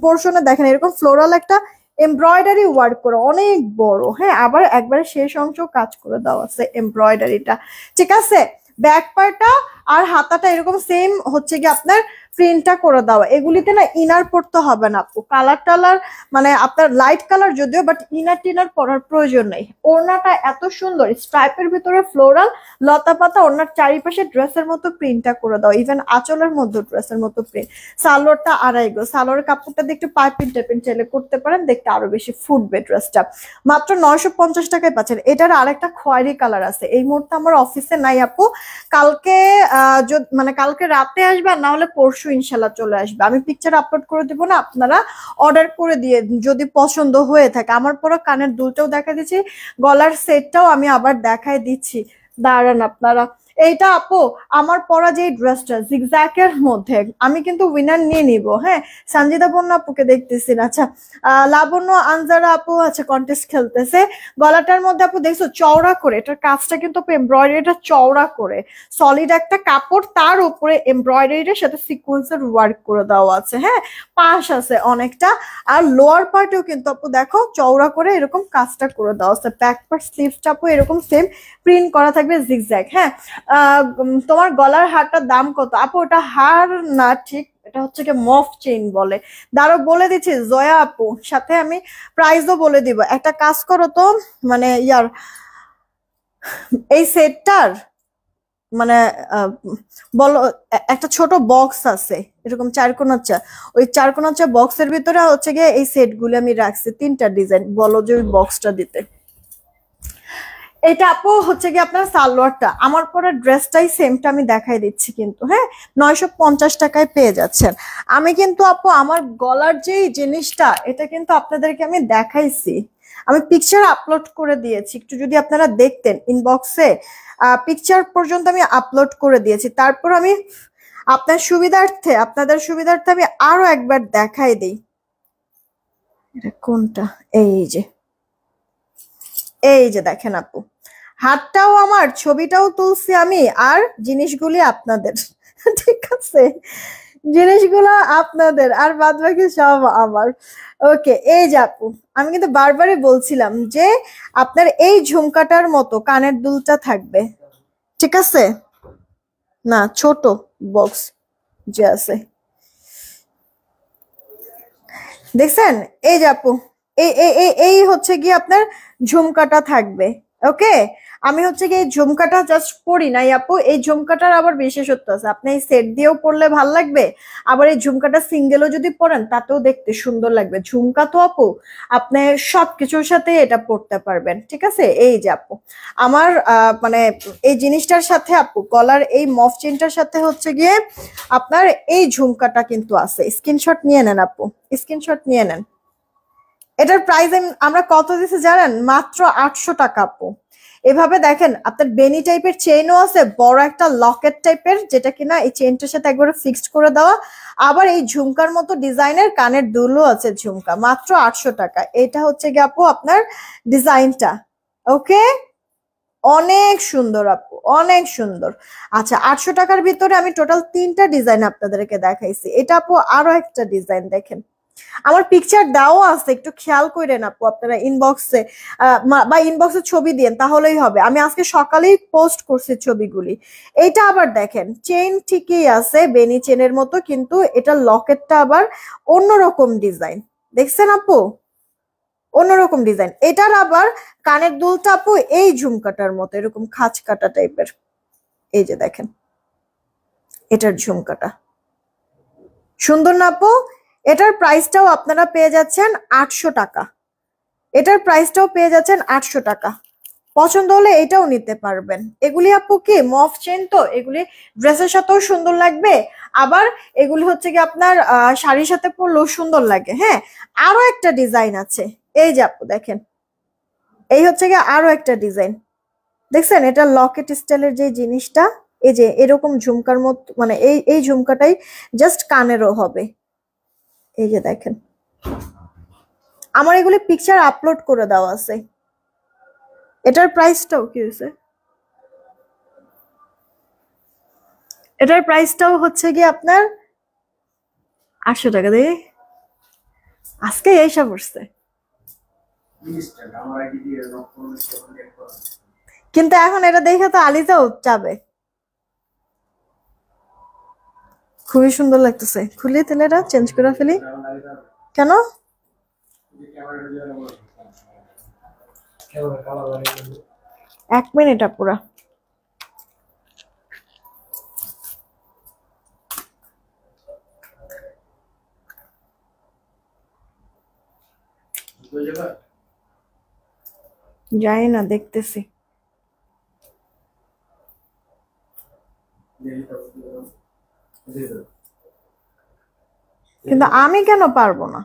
পোর্শনে দেখেন এরকম ফ্লোরাল একটা এমব্রয়ডারি ওয়ার্ক করে অনেক বড়। হ্যাঁ, আবার একবারে শেষ অংশ কাজ করে দেওয়া আছে এমব্রয়ডারিটা, ঠিক আছে। ব্যাক পার্টটা আর হাতাটা এরকম সেম হচ্ছে কি আপনার প্রিন্টটা করে দেওয়া, এগুলিতে না ইনার পড়তে হবে না আপু, কালার টালার মানে আপনার লাইট কালার যদিও, বাট ইনার টিনার পরার প্রয়োজন নেই। ওড়নাটা এত সুন্দর স্ট্রাইপের ভিতরে ফ্লোরাল লতা পাতা, ওড়নার চারিপাশে ড্রেসের মতো প্রিন্টটা করে দাও, ইভেন আঁচলের মধ্যে ড্রেসের মতো প্রিন্ট। সালোয়ারটা 2.5 গজ, সালোয়ারের কাপড়টা দিয়ে একটু পাইপিং টাইপিং চাইলে করতে পারেন, দেখতে আরো বেশি ফুটবে ড্রেসটা। মাত্র 950 টাকায় পাচ্ছেন। এটার আরেকটা খয়েরি কালার আছে, এই মুহূর্তে আমার অফিসে নাই আপু, কালকে মানে কালকে রাতে আসবে, আর না হলে পরশু ইনশাল্লাহ চলে আসবে, আমি পিকচার আপলোড করে দিব না, আপনারা অর্ডার করে দিয়ে যদি পছন্দ হয়ে থাকে। আমার পরে কানের দুলটাও দেখা দিচ্ছি, গলার সেটটাও আমি আবার দেখাই দিচ্ছি, দাঁড়ান আপনারা। এইটা আপু আমার পরা যে ড্রেসটা জিগজ্যাকের মধ্যে, আমি কিন্তু উইনার নিয়ে নিব। হ্যাঁ, সঞ্জিদা বন্যা আপুকে দেখতেছি না, আচ্ছা লাবণ্য আনজারা আপু আচ্ছা কন্টেস্ট খেলতেছে। গলাটার মধ্যে আপু দেখছো চওড়া করে, এটার কাজটা কিন্তু এমব্রয়ডারিটা চওড়া করে, সলিড একটা কাপড়, তার উপরে এমব্রয়ডারির সাথে সিকোয়েন্সের ওয়ার্ক করে দেওয়া আছে। হ্যাঁ, পাশ আছে অনেকটা, আর লোয়ার পার্টেও কিন্তু আপু দেখো চওড়া করে এরকম কাজটা করে দেওয়া আছে, ব্যাক পার্ট স্লিভসটা আপু এরকম সেম প্রিন্ট করা থাকবে জিগজ্যাগ। হ্যাঁ, তোমার গলার হারটার দাম কত আপু? ওটা হার না, ঠিক এটা হচ্ছে কি মফ চেইন বলে। দাঁড়ো বলে দিচ্ছি জয়া আপু, সাথে আমি প্রাইসও বলে দিব। একটা কাজ করো তো, মানে ইয়ার এই সেটটার মানে বলো, একটা ছোট বক্স আছে এরকম চারকোনাচ্চা, ওই চারকোনাচ্চা বক্সের ভিতরে হচ্ছে গিয়ে এই সেট গুলো আমি রাখছি, 3টা ডিজাইন, বলো যে ওই বক্সটা দিতে। এটা আপু হচ্ছে কি আপনার সালোয়ারটা, আমার পরে ড্রেসটাই সেমটা আমি দেখাই দিচ্ছি কিন্তু। হ্যাঁ, 950 টাকায় পেয়ে যাচ্ছেন। আমি কিন্তু আপু আমার গলার যে জিনিসটা, এটা কিন্তু আপনাদেরকে আমি দেখাইছি, আমি পিকচার আপলোড করে দিয়েছি, একটু যদি আপনারা দেখতেন ইনবক্সে পিকচার পর্যন্ত আমি আপলোড করে দিয়েছি। তারপর আমি আপনাদের সুবিধার্থে আমি আরো একবার দেখাই দিই, এটা কোনটা, এই যে দেখেন আপু, হাতটাও আমার, ছবিটাও তুলছি আমি, আর জিনিসগুলি আপনাদের ঠিক আছে, জিনিসগুলো আপনাদের, আর বাদ বাকি সব আমার। ওকে, এই যে আপু আমি কিন্তু বারবারই বলছিলাম যে আপনার এই ঝুমকাটার মতো কানের দুলটা থাকবে, ঠিক আছে, না ছোট বক্স যে আছে দেখছেন, এই যে আপু এই এই এই এই হচ্ছে কি আপনার ঝুমকাটা থাকবে। ওকে, আমি হচ্ছে কি এই ঝুমকাটা জাস্ট পরি নাই আপু, এই ঝুমকাটার আবার বিশেষত্ব আছে, আপনি এই সেট দিয়েও পরলে ভাল লাগবে, আবার এই ঝুমকাটা সিঙ্গেলও যদি পরেন তাতেও দেখতে সুন্দর লাগবে। ঝুমকা তো আপু আপনি সবকিছুর সাথে এটা পরতে পারবেন, ঠিক আছে। এই যে আপু আমার মানে এই জিনিসটার সাথে আপু গলার এই মফ চেনটার সাথে হচ্ছে গিয়ে আপনার এই ঝুমকাটা কিন্তু আছে। স্ক্রিনশট নিয়ে নেন আপু, স্ক্রিনশট নিয়ে নেন। এটার প্রাইস আমরা কত দিচ্ছি জানেন? মাত্র 800 টাকা আপু। এভাবে দেখেন আপনার বেনি টাইপের চেইনও আছে, বড় একটা লকেট টাইপের, যেটা কিনা এই চেইনটার সাথে একবারে ফিক্সড করে দেওয়া, আবার এই ঝুমকার মতো ডিজাইনের কানের দুলও আছে ঝুমকা, মাত্র 800 টাকা। এটা হচ্ছে কি আপু আপনার ডিজাইনটা, ওকে। অনেক সুন্দর আপু, অনেক সুন্দর। আচ্ছা 800 টাকার ভিতরে আমি টোটাল 3টা ডিজাইন আপনাদেরকে দেখাইছি। এটা আপু আরো একটা ডিজাইন দেখেন, আমার পিকচার দেওয়া আছে, একটু খেয়াল করেন আপু আপনারা ইনবক্সে বা ইনবক্সে ছবি দিন তাহলেই হবে। আমি আজকে সকালেই পোস্ট করছি ছবিগুলি। এইটা আবার দেখেন চেইন ঠিকই আছে বেনি চেনের মতো, কিন্তু এটা লকেটটা আবার অন্যরকম ডিজাইন, দেখছেন আপু? অন্যরকম ডিজাইন। এটার আবার কানের দুলটা আপু এই ঝুমকাটার মতো এরকম খাঁজ কাটা টাইপের, এই যে দেখেন এটার ঝুমকাটা সুন্দর না আপু? এটার প্রাইসটাও আপনারা পেয়ে যাচ্ছেন 800 টাকা, এটার প্রাইসটাও পেয়ে যাচ্ছেন 800 টাকা। পছন্দ হলে এটাও নিতে পারবেন। এগুলি আপু কি মফ চেন, তো এগুলি ড্রেসের সাথেও সুন্দর লাগবে, আবার এগুলি হচ্ছে কি আপনার শাড়ির সাথে পরলেও সুন্দর লাগে। হ্যাঁ আরো একটা ডিজাইন আছে, এই যে আপু দেখেন, এই হচ্ছে কি আরো একটা ডিজাইন, দেখছেন? এটা লকেট স্টাইলের যে জিনিসটা, এই যে এরকম ঝুমকার মতো, মানে এই ঝুমকাটাই জাস্ট কানেরও হবে, এই যে দেখেন। আমার এগুলি পিকচার আপলোড করে দেওয়া আছে। এটার প্রাইসটাও কি হয়েছে, এটার প্রাইসটাও হচ্ছে কি আপনার 800 টাকা দিয়ে। আজকে এইসব উঠছে, কিন্তু এখন এটা দেখে তো আলিজাও যাবে। খুবই সুন্দর লাগতেছে, খুলি তাহলে এটা চেঞ্জ করে ফেলি। কেন? এক মিনিট আপুরা, জানি না, দেখতেছি। কিন্তু আমি কেন পারবো না?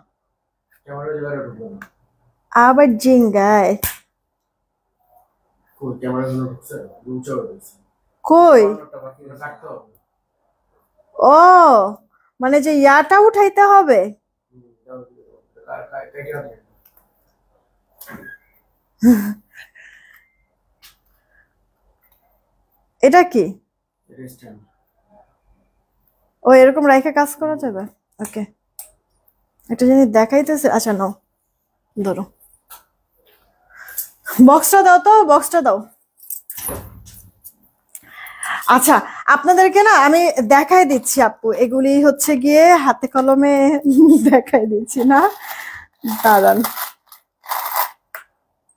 আবার জিঙ্গায় কই? ও মানে যে ইয়াটা উঠাইতে হবে। এটা কি? ও এরকম রাইখে কাজ করা যাবে? ওকে, একটা জিনিস দেখাইতেছে। আচ্ছা নাও, ধরো বক্সটা দাও তো, বক্সটা দাও। আচ্ছা আপনাদেরকে না আমি দেখাই দিচ্ছি আপু, এগুলি হচ্ছে গিয়ে হাতে কলমে দেখাই দিচ্ছি না, দাঁড়ান।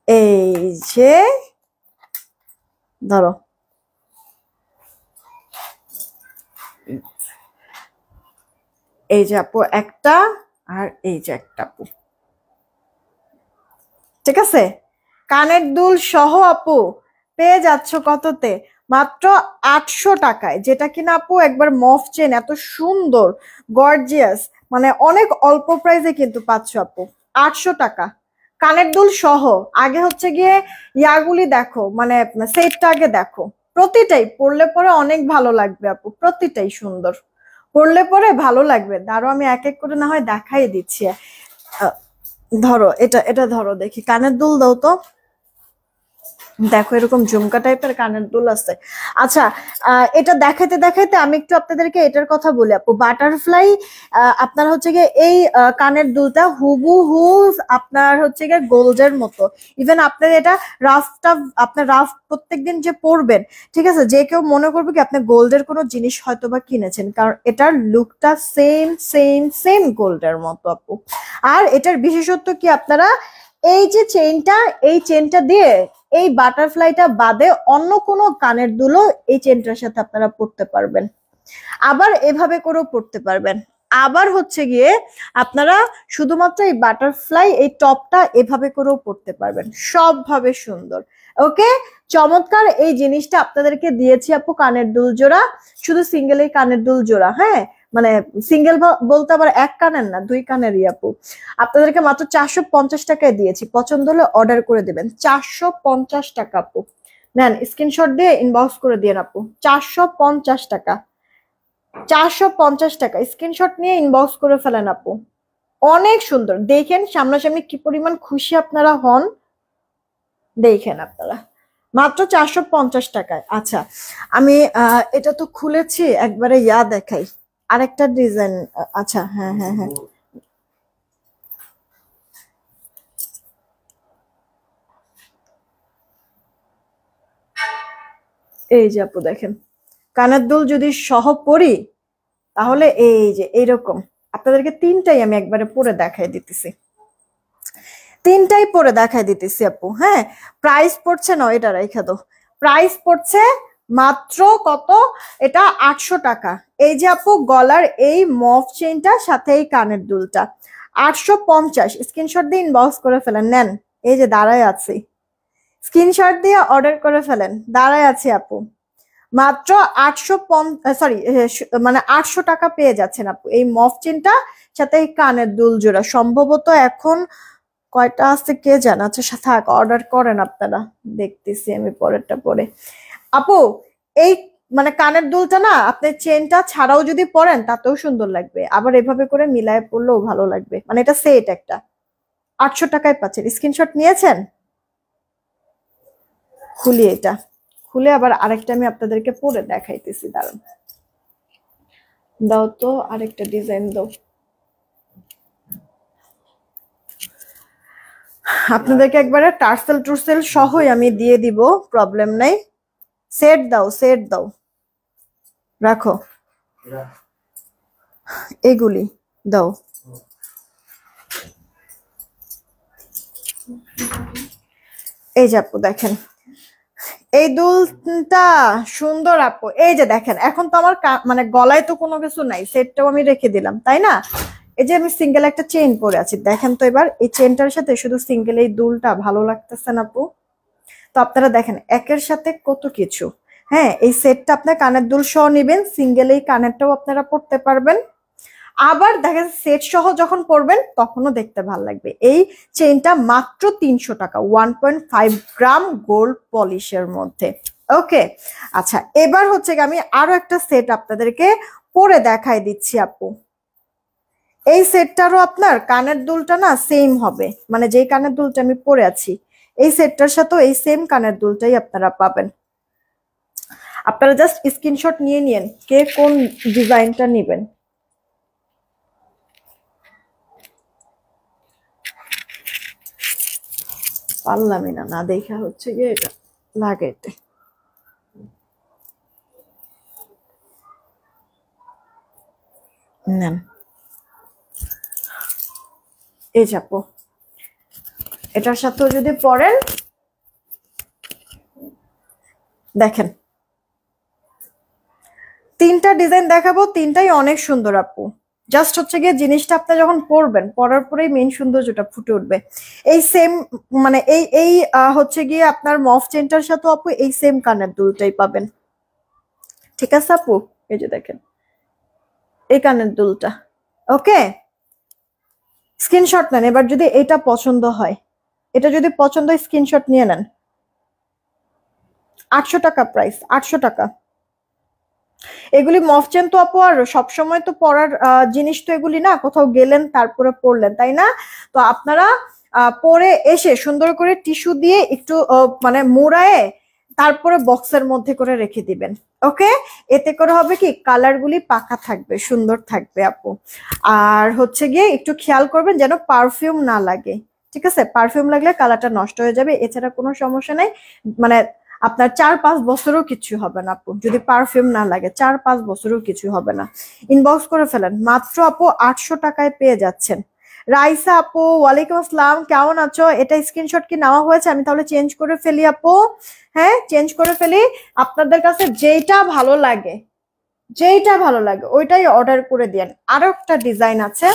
এই যে ধরো, এই যে আপু একটা, আর এই যে একটা আপু, ঠিক আছে। কানের দুল সহ আপু পেয়ে যাচ্ছ কততে? মাত্র 800 টাকায়, যেটা কিনা আপু একবার মফ চেন এত সুন্দর গর্জিয়াস, মানে অনেক অল্প প্রাইসে কিন্তু পাচ্ছ আপু 800 টাকা কানের দুল সহ। আগে হচ্ছে গিয়ে ইয়াগুলি দেখো, মানে সেটটা আগে দেখো, প্রতিটাই পরলে পরে অনেক ভালো লাগবে আপু, প্রতিটাই সুন্দর, পরলে পরে ভালো লাগবে। দাঁড়ো আমি এক এক করে না হয় দেখাই দিচ্ছি। ধরো এটা, এটা ধরো দেখি, কানের দুল দাও তো। দেখো এরকম ঝুমকা টাইপের কানের দুল আছে। আচ্ছা এটা দেখাইতে দেখাইতে আমি একটু আপনাদেরকে এটার কথা বলি আপু। বাটারফ্লাই আপনার হচ্ছে গিয়ে এই কানের দুলটা হুবহু আপনার হচ্ছে গিয়ে গোল্ডের মতো। ইভেন আপনার এটা রাফটা, আপনার রাফ প্রত্যেকদিন যে পরবেন, ঠিক আছে, যে কেউ মনে করবে কি আপনি গোল্ডের কোনো জিনিস হয়তো বা কিনেছেন, কারণ এটার লুকটা সেম সেম সেম গোল্ডের মতো আপু। আর এটার বিশেষত্ব কি, আপনারা এই যে চেইনটা, এই চেইনটা দিয়ে এই বাটারফ্লাইটা বাদে অন্য কোনো কানের দুলও এই চেইনটার সাথে আপনারা পরতে পারবেন। আবার এভাবে করেও পরতে পারবেন। আবার হচ্ছে গিয়ে আপনারা শুধুমাত্র এই বাটারফ্লাই এই টপটা এভাবে করেও পরতে পারবেন, সবভাবে সুন্দর। ওকে, চমৎকার এই জিনিসটা আপনাদেরকে দিয়েছি আপু, কানের দুল জোড়া, শুধু সিঙ্গেল এই কানের দুল জোড়া। হ্যাঁ, মানে সিঙ্গেল বলতে আবার এক কানের না, দুই কানেরই আপু। আপনাদেরকে মাত্র 450 টাকায় দিয়েছি, পছন্দ হলে অর্ডার করে দেবেন। 450 টাকা আপু, নেন স্ক্রিনশট দিয়ে ইনবক্স করে দিয়ে আপু। 450 টাকা, 450 টাকা স্ক্রিনশট নিয়ে ইনবক্স করে ফেলেন আপু। অনেক সুন্দর, দেখেন সামনাসামনি কি পরিমাণ খুশি আপনারা হন, দেখেন আপনারা মাত্র 450 টাকায়। আচ্ছা, আমি এটা তো খুলেছি, একবারে দেখাই আরেকটা ডিজাইন। আচ্ছা, হ্যাঁ হ্যাঁ হ্যাঁ, এই যে আপু দেখেন, কানের দুল যদি সহ পরি তাহলে এই যে এইরকম। আপনাদেরকে তিনটাই আমি একবারে পরে দেখাই দিতেছি, তিনটাই পরে দেখাই দিতেছি আপু। হ্যাঁ, প্রাইস পড়ছে না, এটা রেখে দাও। প্রাইস পড়ছে মাত্র কত, এটা 800 টাকা। এই যে আপু গলার এই মফ চেইনটা সাথে এই কানের দুলটা 850। স্ক্রিনশট দিয়ে ইনবক্স করে ফেলেন, নেন এই যে দাঁড়ায় আছি, স্ক্রিনশট দিয়ে অর্ডার করে ফেলেন, দাঁড়ায় আছি আপু। মাত্র 800 টাকা পেয়ে যাচ্ছেন আপু এই মফ চেনটা সাথে এই কানের দুল জোড়া। সম্ভবত এখন কয়টা আছে কে জানে। আচ্ছা থাক, অর্ডার করেন আপনারা, দেখতেছি আমি পরেরটা পরে। আপু এই মানে কানের দুলটা না আপনি চেনটা ছাড়াও যদি পরেন তাতেও সুন্দর লাগবে, আবার এভাবে করে মিলায় পরলেও ভালো লাগবে। মানে এটা সেট একটা 800 টাকায় পাচ্ছেন। স্ক্রিনশট নিয়েছেন? খুলি, এটা খুলে আবার আরেকটা আমি আপনাদেরকে পরে দেখাইতেছি, দাঁড়ান। দাও তো আরেকটা ডিজাইন দাও। আপনাদেরকে একবারে টার্সেল টুরসেল সহই আমি দিয়ে দিব, প্রবলেম নাই। সেট দাও, সেট দাও, রাখো এগুলি দাও। এই যে আপু দেখেন, এই দুলটা সুন্দর আপু। এই যে দেখেন, এখন তো আমার মানে গলায় তো কোনো কিছু নাই, সেটটাও আমি রেখে দিলাম, তাই না? এই যে আমি সিঙ্গেল একটা চেইন পরে আছি, দেখেন তো এবার এই চেইনটার সাথে শুধু সিঙ্গেল এই দুলটা ভালো লাগতেছে না আপু? তো আপনারা দেখেন একের সাথে কত কিছু। হ্যাঁ, এই সেটটা আপনার কানের দুল সহ নিবেন, সিঙ্গেল এই কানেরটাও আপনারা পড়তে পারবেন। আবার দেখেন সেট সহ যখন পরবেন তখনও দেখতে ভালো লাগবে। এই চেইনটা মাত্র 300 টাকা, 1.5 গ্রাম গোল্ড পলিশের মধ্যে। ওকে, আচ্ছা এবার হচ্ছে আমি আরো একটা সেট আপনাদেরকে পরে দেখাই দিচ্ছি আপু। এই সেটটারও আপনার কানের দুলটা না সেম হবে, মানে যেই কানের দুলটা আমি পরে আছি এই সেটটার সাথেও এই সেম কানের দুলটাই আপনারা পাবেন। আপনারা জাস্ট স্ক্রিনশট নিয়ে নিন কে কোন ডিজাইনটা নেবেন। পারলামই না, না দেখা হচ্ছে গিয়ে এটা লাগাইতে। নেন এই চাপো, এটার সাথেও যদি পরেন দেখেন, তিনটা ডিজাইন দেখাবো, তিনটাই অনেক সুন্দর আপু। জাস্ট হচ্ছে গিয়ে জিনিসটা আপনি যখন পরবেন, পরার পরেই মেইন সৌন্দর্যটা ফুটে উঠবে। এই সেম মানে এই এই হচ্ছে গিয়ে আপনার মফ চেনটার সাথে আপু এই সেম কানের দুলটাই পাবেন, ঠিক আছে আপু? এই যে দেখেন এই কানের দুলটা। ওকে, স্ক্রিনশট নেন এবার যদি এটা পছন্দ হয়, এটা যদি পছন্দ হয় স্ক্রিনশট নিয়ে নেন। 800 টাকা প্রাইস, 800 টাকা। এগুলি মফ চেন তো আপু আর সবসময় তো পরার জিনিস তো এগুলি না, কোথাও গেলেন তারপরে পরলেন, তাই না? তো আপনারা পরে এসে সুন্দর করে টিস্যু দিয়ে একটু মানে মুড়ায়ে তারপরে বক্সের মধ্যে করে রেখে দিবেন। ওকে, এতে করে হবে কি কালার গুলি পাকা থাকবে, সুন্দর থাকবে আপু। আর হচ্ছে গিয়ে একটু খেয়াল করবেন যেন পারফিউম না লাগে, ঠিক আছে? পারফিউম লাগলে কালারটা নষ্ট হয়ে যাবে, এছাড়া কোনো সমস্যা নেই। মানে আপনার 4-5 বছরও কিছু হবে না আপু, যদি পারফিউম না লাগে 4-5 বছরও কিছু হবে না। ইনবক্স করে ফেলেন, মাত্র আপু 800 টাকায় পেয়ে যাচ্ছেন। রাইসা আপু ওয়ালাইকুম আসসালাম, কেমন আছো? এটা স্ক্রিনশট কি নেওয়া হয়েছে? আমি তাহলে চেঞ্জ করে ফেলি আপু। হ্যাঁ, চেঞ্জ করে ফেলি। আপনাদের কাছে যেইটা ভালো লাগে ওইটাই অর্ডার করে দেন। আরো একটা ডিজাইন আছে,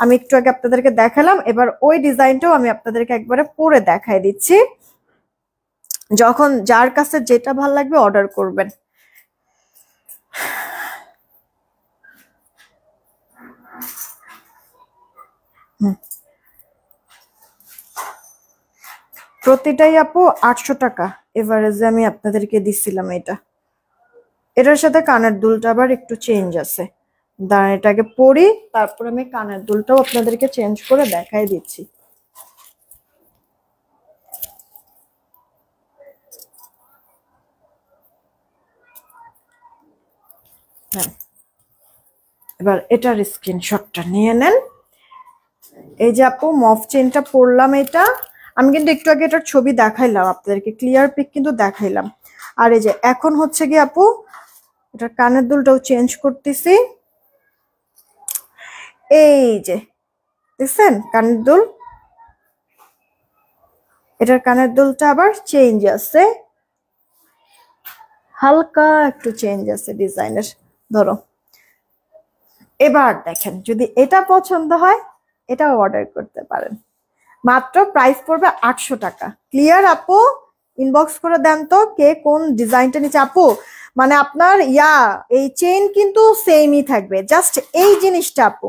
আমি একটু আগে আপনাদেরকে দেখালাম, এবার ওই ডিজাইনটাও আমি আপনাদেরকে একবারে পরে দেখাই দিচ্ছি। যখন যার কাছে যেটা ভালো লাগবে অর্ডার করবেন। প্রতিটাই আপু 800 টাকা এভারেজে আমি আপনাদেরকে দিচ্ছিলাম। এটার সাথে কানের দুলটা আবার একটু চেঞ্জ আছে, দাঁড়ান এটাকে পরি, তারপর আমি কানের দুলটাও আপনাদেরকে চেঞ্জ করে দেখাই দিচ্ছি। হ্যাঁ, এবার এটার স্ক্রিনশটটা নিয়ে নেন। এই যে আপু মফ চেনটা পরলাম, এটা আমি কিন্তু একটু আগে এটার ছবি দেখাইলাম আপনাদেরকে, ক্লিয়ার পিক কিন্তু দেখাইলাম। আর এই যে এখন হচ্ছে কি আপু এটার কানের দুলটাও চেঞ্জ করতেছি। এই যে দেখছেন কানের দুল, এটার কানের দুলটা আবার চেঞ্জ আছে, হালকা একটু চেঞ্জ আছে ডিজাইনের। ধরো এবার দেখেন, যদি এটা পছন্দ হয় এটাও অর্ডার করতে পারেন। মাত্র প্রাইস পড়বে 800 টাকা। ক্লিয়ার আপু? ইনবক্স করে দেন তো কে কোন ডিজাইনটা নিচ্ছে। আপু মানে আপনার এই চেইন কিন্তু সেমই থাকবে, জাস্ট এই জিনিসটা আপু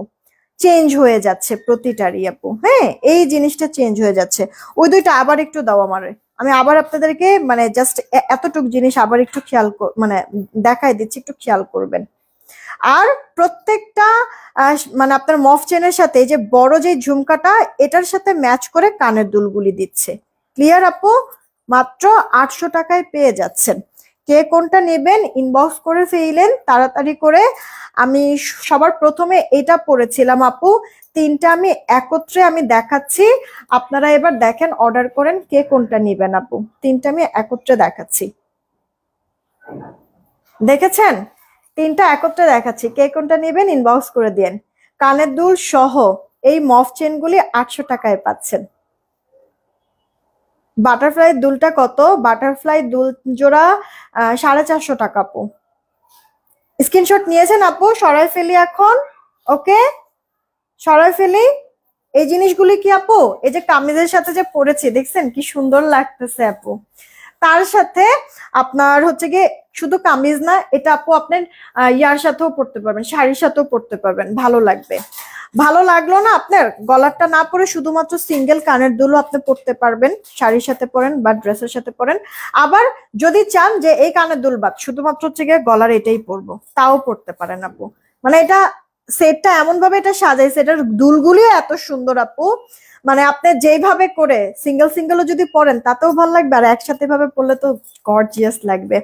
চেঞ্জ হয়ে যাচ্ছে প্রতিটারই আপু। হ্যাঁ, এই জিনিসটা চেঞ্জ হয়ে যাচ্ছে। ওই দুইটা আবার একটু দাও আমারে, আমি আবার আপনাদেরকে মানে জাস্ট এতটুক জিনিস আবার একটু মানে দেখাই দিচ্ছি, একটু খেয়াল করবেন। আর প্রত্যেকটা মানে আপনার মফ চেনের সাথে এই যে বড় যে ঝুমকাটা, এটার সাথে ম্যাচ করে কানের দুলগুলি দিচ্ছে। ক্লিয়ার আপু? মাত্র 800 টাকায় পেয়ে যাচ্ছেন। কে কোনটা নেবেন ইনবক্স করে ফেলেন তাড়াতাড়ি করে। আমি সবার প্রথমে এটা পরেছিলাম আপু, তিনটা আমি একত্রে আমি দেখাচ্ছি, আপনারা এবার দেখেন অর্ডার করেন কে কোনটা নেবেন আপু। তিনটা আমি একত্রে দেখাচ্ছি, দেখেছেন? তিনটা একত্রে দেখাচ্ছি, কে কোনটা নেবেন ইনবক্স করে দিন। কানের দুল সহ এই মফ চেনগুলি 800 টাকায় পাচ্ছেন। বাটারফ্লাই দুলটা কত? বাটারফ্লাই দুল জোড়া 450 টাকা আপু। স্ক্রিনশট নিয়েছেন আপু? সরাই ফেলি এখন। ওকে, সরাই ফেলি। এই জিনিসগুলি কি আপু এই যে কামিজের সাথে যে পরেছি দেখছেন কি সুন্দর লাগতেছে আপু। তার সাথে আপনার হচ্ছে গিয়ে শুধু কামিজ না, এটা আপু আপনার ইয়ার সাথেও পরতে পারবেন, শাড়ির সাথেও পরতে পারবেন, ভালো লাগবে। ভালো লাগলো না আপনার? গলারটা না পরে শুধুমাত্র সিঙ্গেল কানের দুলও আপনি পরতে পারবেন, শাড়ির সাথে পরেন বা ড্রেসের সাথে পরেন। আবার যদি চান যে এই কানের দুল বাদ শুধুমাত্র হচ্ছে গিয়ে গলার এটাই পরবো, তাও পরতে পারেন আপু। মানে এটা সেটটা এমন ভাবে এটা সাজাইছে, এটার দুলগুলি এত সুন্দর আপু। মানে আপনি যেইভাবে করে সিঙ্গেল সিঙ্গেলও যদি পরেন তাতেও ভালো লাগবে, আর একসাথে ভাবে পরলে তো গর্জিয়াস লাগবে।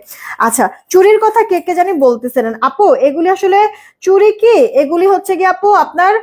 আচ্ছা, চুড়ির কথা কে কে জানি বলতেছিলেন আপু, এগুলি আসলে চুড়ি কি, এগুলি হচ্ছে কি আপু আপনার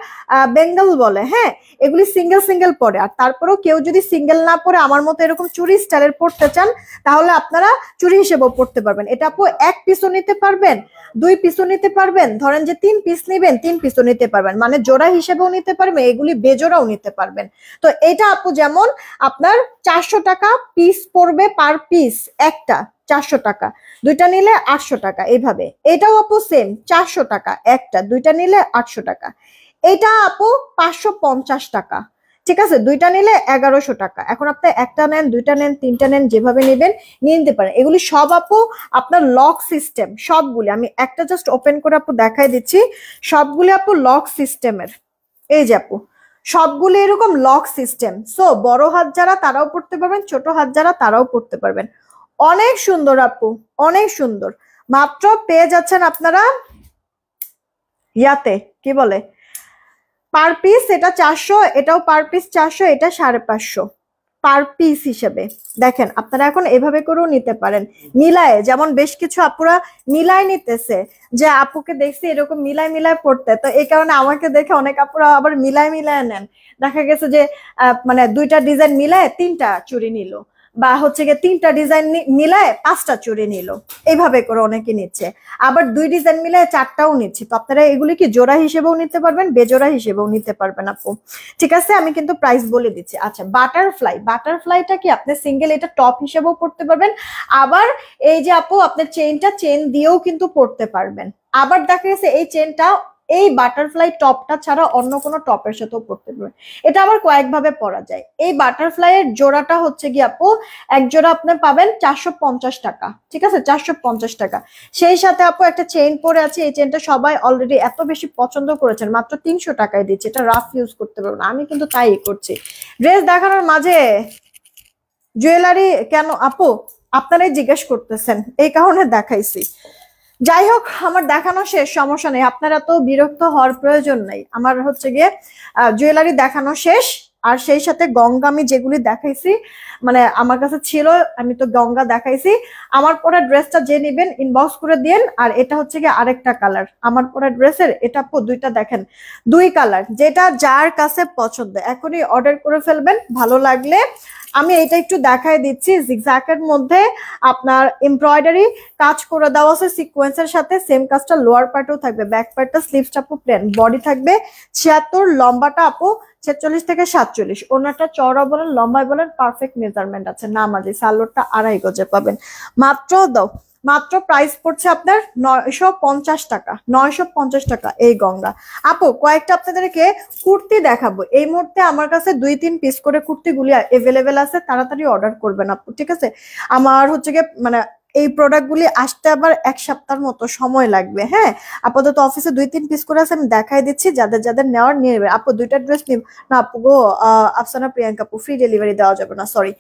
বেঙ্গল বলে। হ্যাঁ, এগুলি সিঙ্গেল সিঙ্গেল পরে, আর তারপরেও কেউ যদি সিঙ্গেল না পরে আমার মতো এরকম চুড়ি স্টাইলের পড়তে চান তাহলে আপনারা চুড়ি হিসেবেও পড়তে পারবেন। এটা আপু এক পিসও নিতে পারবেন, 2 পিসও নিতে পারবেন, ধরেন যে 3 পিস নিবেন 3 পিসও নিতে পারবেন, মানে জোড়া হিসেবেও নিতে পারবেন, এগুলি বেজোড়াও নিতে পারবেন। তো এটা আপু যেমন আপনার 400 টাকা পিস পড়বে, পার পিস একটা 400 টাকা, দুইটা নিলে 800 টাকা এইভাবে। এটাও আপু সেম 400 টাকা একটা, দুইটা নিলে 800 টাকা। এটা আপু 550 টাকা, ঠিক আছে, দুইটা নিলে 1100 টাকা। এখন আপনি একটা নেন, দুইটা নেন, তিনটা নেন, যেভাবে নেবেন নিয়ে নিতে পারেন। এগুলি সব আপু আপনার লক সিস্টেম, সবগুলি আমি একটা জাস্ট ওপেন করে আপু দেখাই দিচ্ছি। সবগুলি আপু লক সিস্টেমের। এই যে আপু সবগুলো এরকম লক সিস্টেম, সো বড় হাত যারা তারাও পড়তে পারবেন, ছোট হাত যারা তারাও পড়তে পারবেন। অনেক সুন্দর আপু, অনেক সুন্দর। মাত্র পেয়ে যাচ্ছেন আপনারা ইয়াতে কি বলে পার পিস, এটা 400, এটাও পার পিস 400, এটা 550 পার পিস হিসেবে। দেখেন আপনারা এখন এভাবে করেও নিতে পারেন, মিলায়, যেমন বেশ কিছু আপুরা মিলায় নিতেছে, যে আপুকে দেখছি এরকম মিলায় মিলায় পড়তে, তো এই কারণে আমাকে দেখে অনেক আপুরা আবার মিলায় মিলায় নেন। দেখা গেছে যে মানে দুইটা ডিজাইন মিলায় 3টা চুড়ি নিল, বা হচ্ছে গিয়ে 3টা ডিজাইন মিলায় 5টা চুড়ি নিল, এইভাবে করে অনেকে নিচ্ছে। আবার 2 ডিজাইন মিলায় 4টাও নিচ্ছে। তো আপনারা এগুলি কি জোড়া হিসেবেও নিতে পারবেন, বেজোড়া হিসেবেও নিতে পারবেন আপু। ঠিক আছে, আমি কিন্তু প্রাইস বলে দিচ্ছি। আচ্ছা, বাটারফ্লাইটা কি আপনি সিঙ্গেল এটা টপ হিসেবেও পড়তে পারবেন, আবার এই যে আপু আপনার চেন দিয়েও কিন্তু পড়তে পারবেন। আবার দেখা গেছে এই চেনটা এই বাটারফ্লাই টপটা ছাড়া অন্য কোনো টপের সাথেও পড়তে পারবেন। এটা আবার কয়েকভাবে পরা যায়। এই বাটারফ্লাই এর জোড়াটা হচ্ছে কি আপু, এক জোড়া আপনি পাবেন 450 টাকা। ঠিক আছে, 450 টাকা। সেই সাথে আপু একটা চেইন পরে আছে, এই চেইনটা সবাই অলরেডি এত বেশি পছন্দ করেছেন, মাত্র 300 টাকায় দিচ্ছে। এটা রাফ ইউজ করতে পারবেন, আমি কিন্তু তাই করছি। ড্রেস দেখানোর মাঝে জুয়েলারি কেন আপু আপনারাই জিজ্ঞেস করতেছেন, এই কারণে দেখাইছি। যাই হোক, আমার দেখানো শেষ, সমস্যা নেই, আপনারা তো বিরক্ত হওয়ার প্রয়োজন নেই। আমার হচ্ছে গিয়ে জুয়েলারি দেখানো শেষ। আর সেই সাথে গঙ্গা আমি যেগুলি দেখাইছি, মানে আমার কাছে ছিল, আমি তো গঙ্গা দেখাইছি। আমার পরা ড্রেসটা যে নেবেন ইনবক্স করে দিন। আর এটা হচ্ছে গিয়ে আরেকটা কালার আমার পরা ড্রেসের, এটা আপু দুইটা দেখেন, 2 কালার, যেটা যার কাছে পছন্দ এখনই অর্ডার করে ফেলবেন। ভালো লাগলে আমি এটা একটু দেখাই দিচ্ছি। জিগজ্যাগের মধ্যে আপনার এমব্রয়ডারি কাজ করে দেওয়া আছে সিকোয়েন্সের সাথে, সেম কাজটা লোয়ার পার্টেও থাকবে। ব্যাক পার্টটা স্লিভসটা আপু প্লেন, বডি থাকবে 76, লম্বাটা আপু 46 থেকে 47, ওনাটা চওড়া বলেন লম্বায় বলেন পারফেক্ট মেজারমেন্ট আছে। নামাজি সালোয়ারটা 2.5 গজে পাবেন। মাত্র প্রাইস পড়ছে আপনার 950 টাকা। 950 টাকা এই গঙ্গা। আপু কয়েকটা আপনাদেরকে কুর্তি দেখাবো। এই মুহূর্তে আমার কাছে 2-3 পিস করে কুর্তিগুলি এভেলেবেল আছে, তাড়াতাড়ি অর্ডার করবেন আপু। ঠিক আছে, আমার হচ্ছে গিয়ে মানে এই প্রোডাক্টগুলি আসতে আবার 1 সপ্তাহের মতো সময় লাগবে। হ্যাঁ, আপাতত অফিসে 2-3 পিস করে আছে, আমি দেখাই দিচ্ছি, যাদের যাদের নেওয়ার নিয়ে নেবে। আপু 2টা ড্রেস নিব না আপু গো, আফসানা প্রিয়াঙ্কা আপু ফ্রি ডেলিভারি দেওয়া যাবে না, সরি।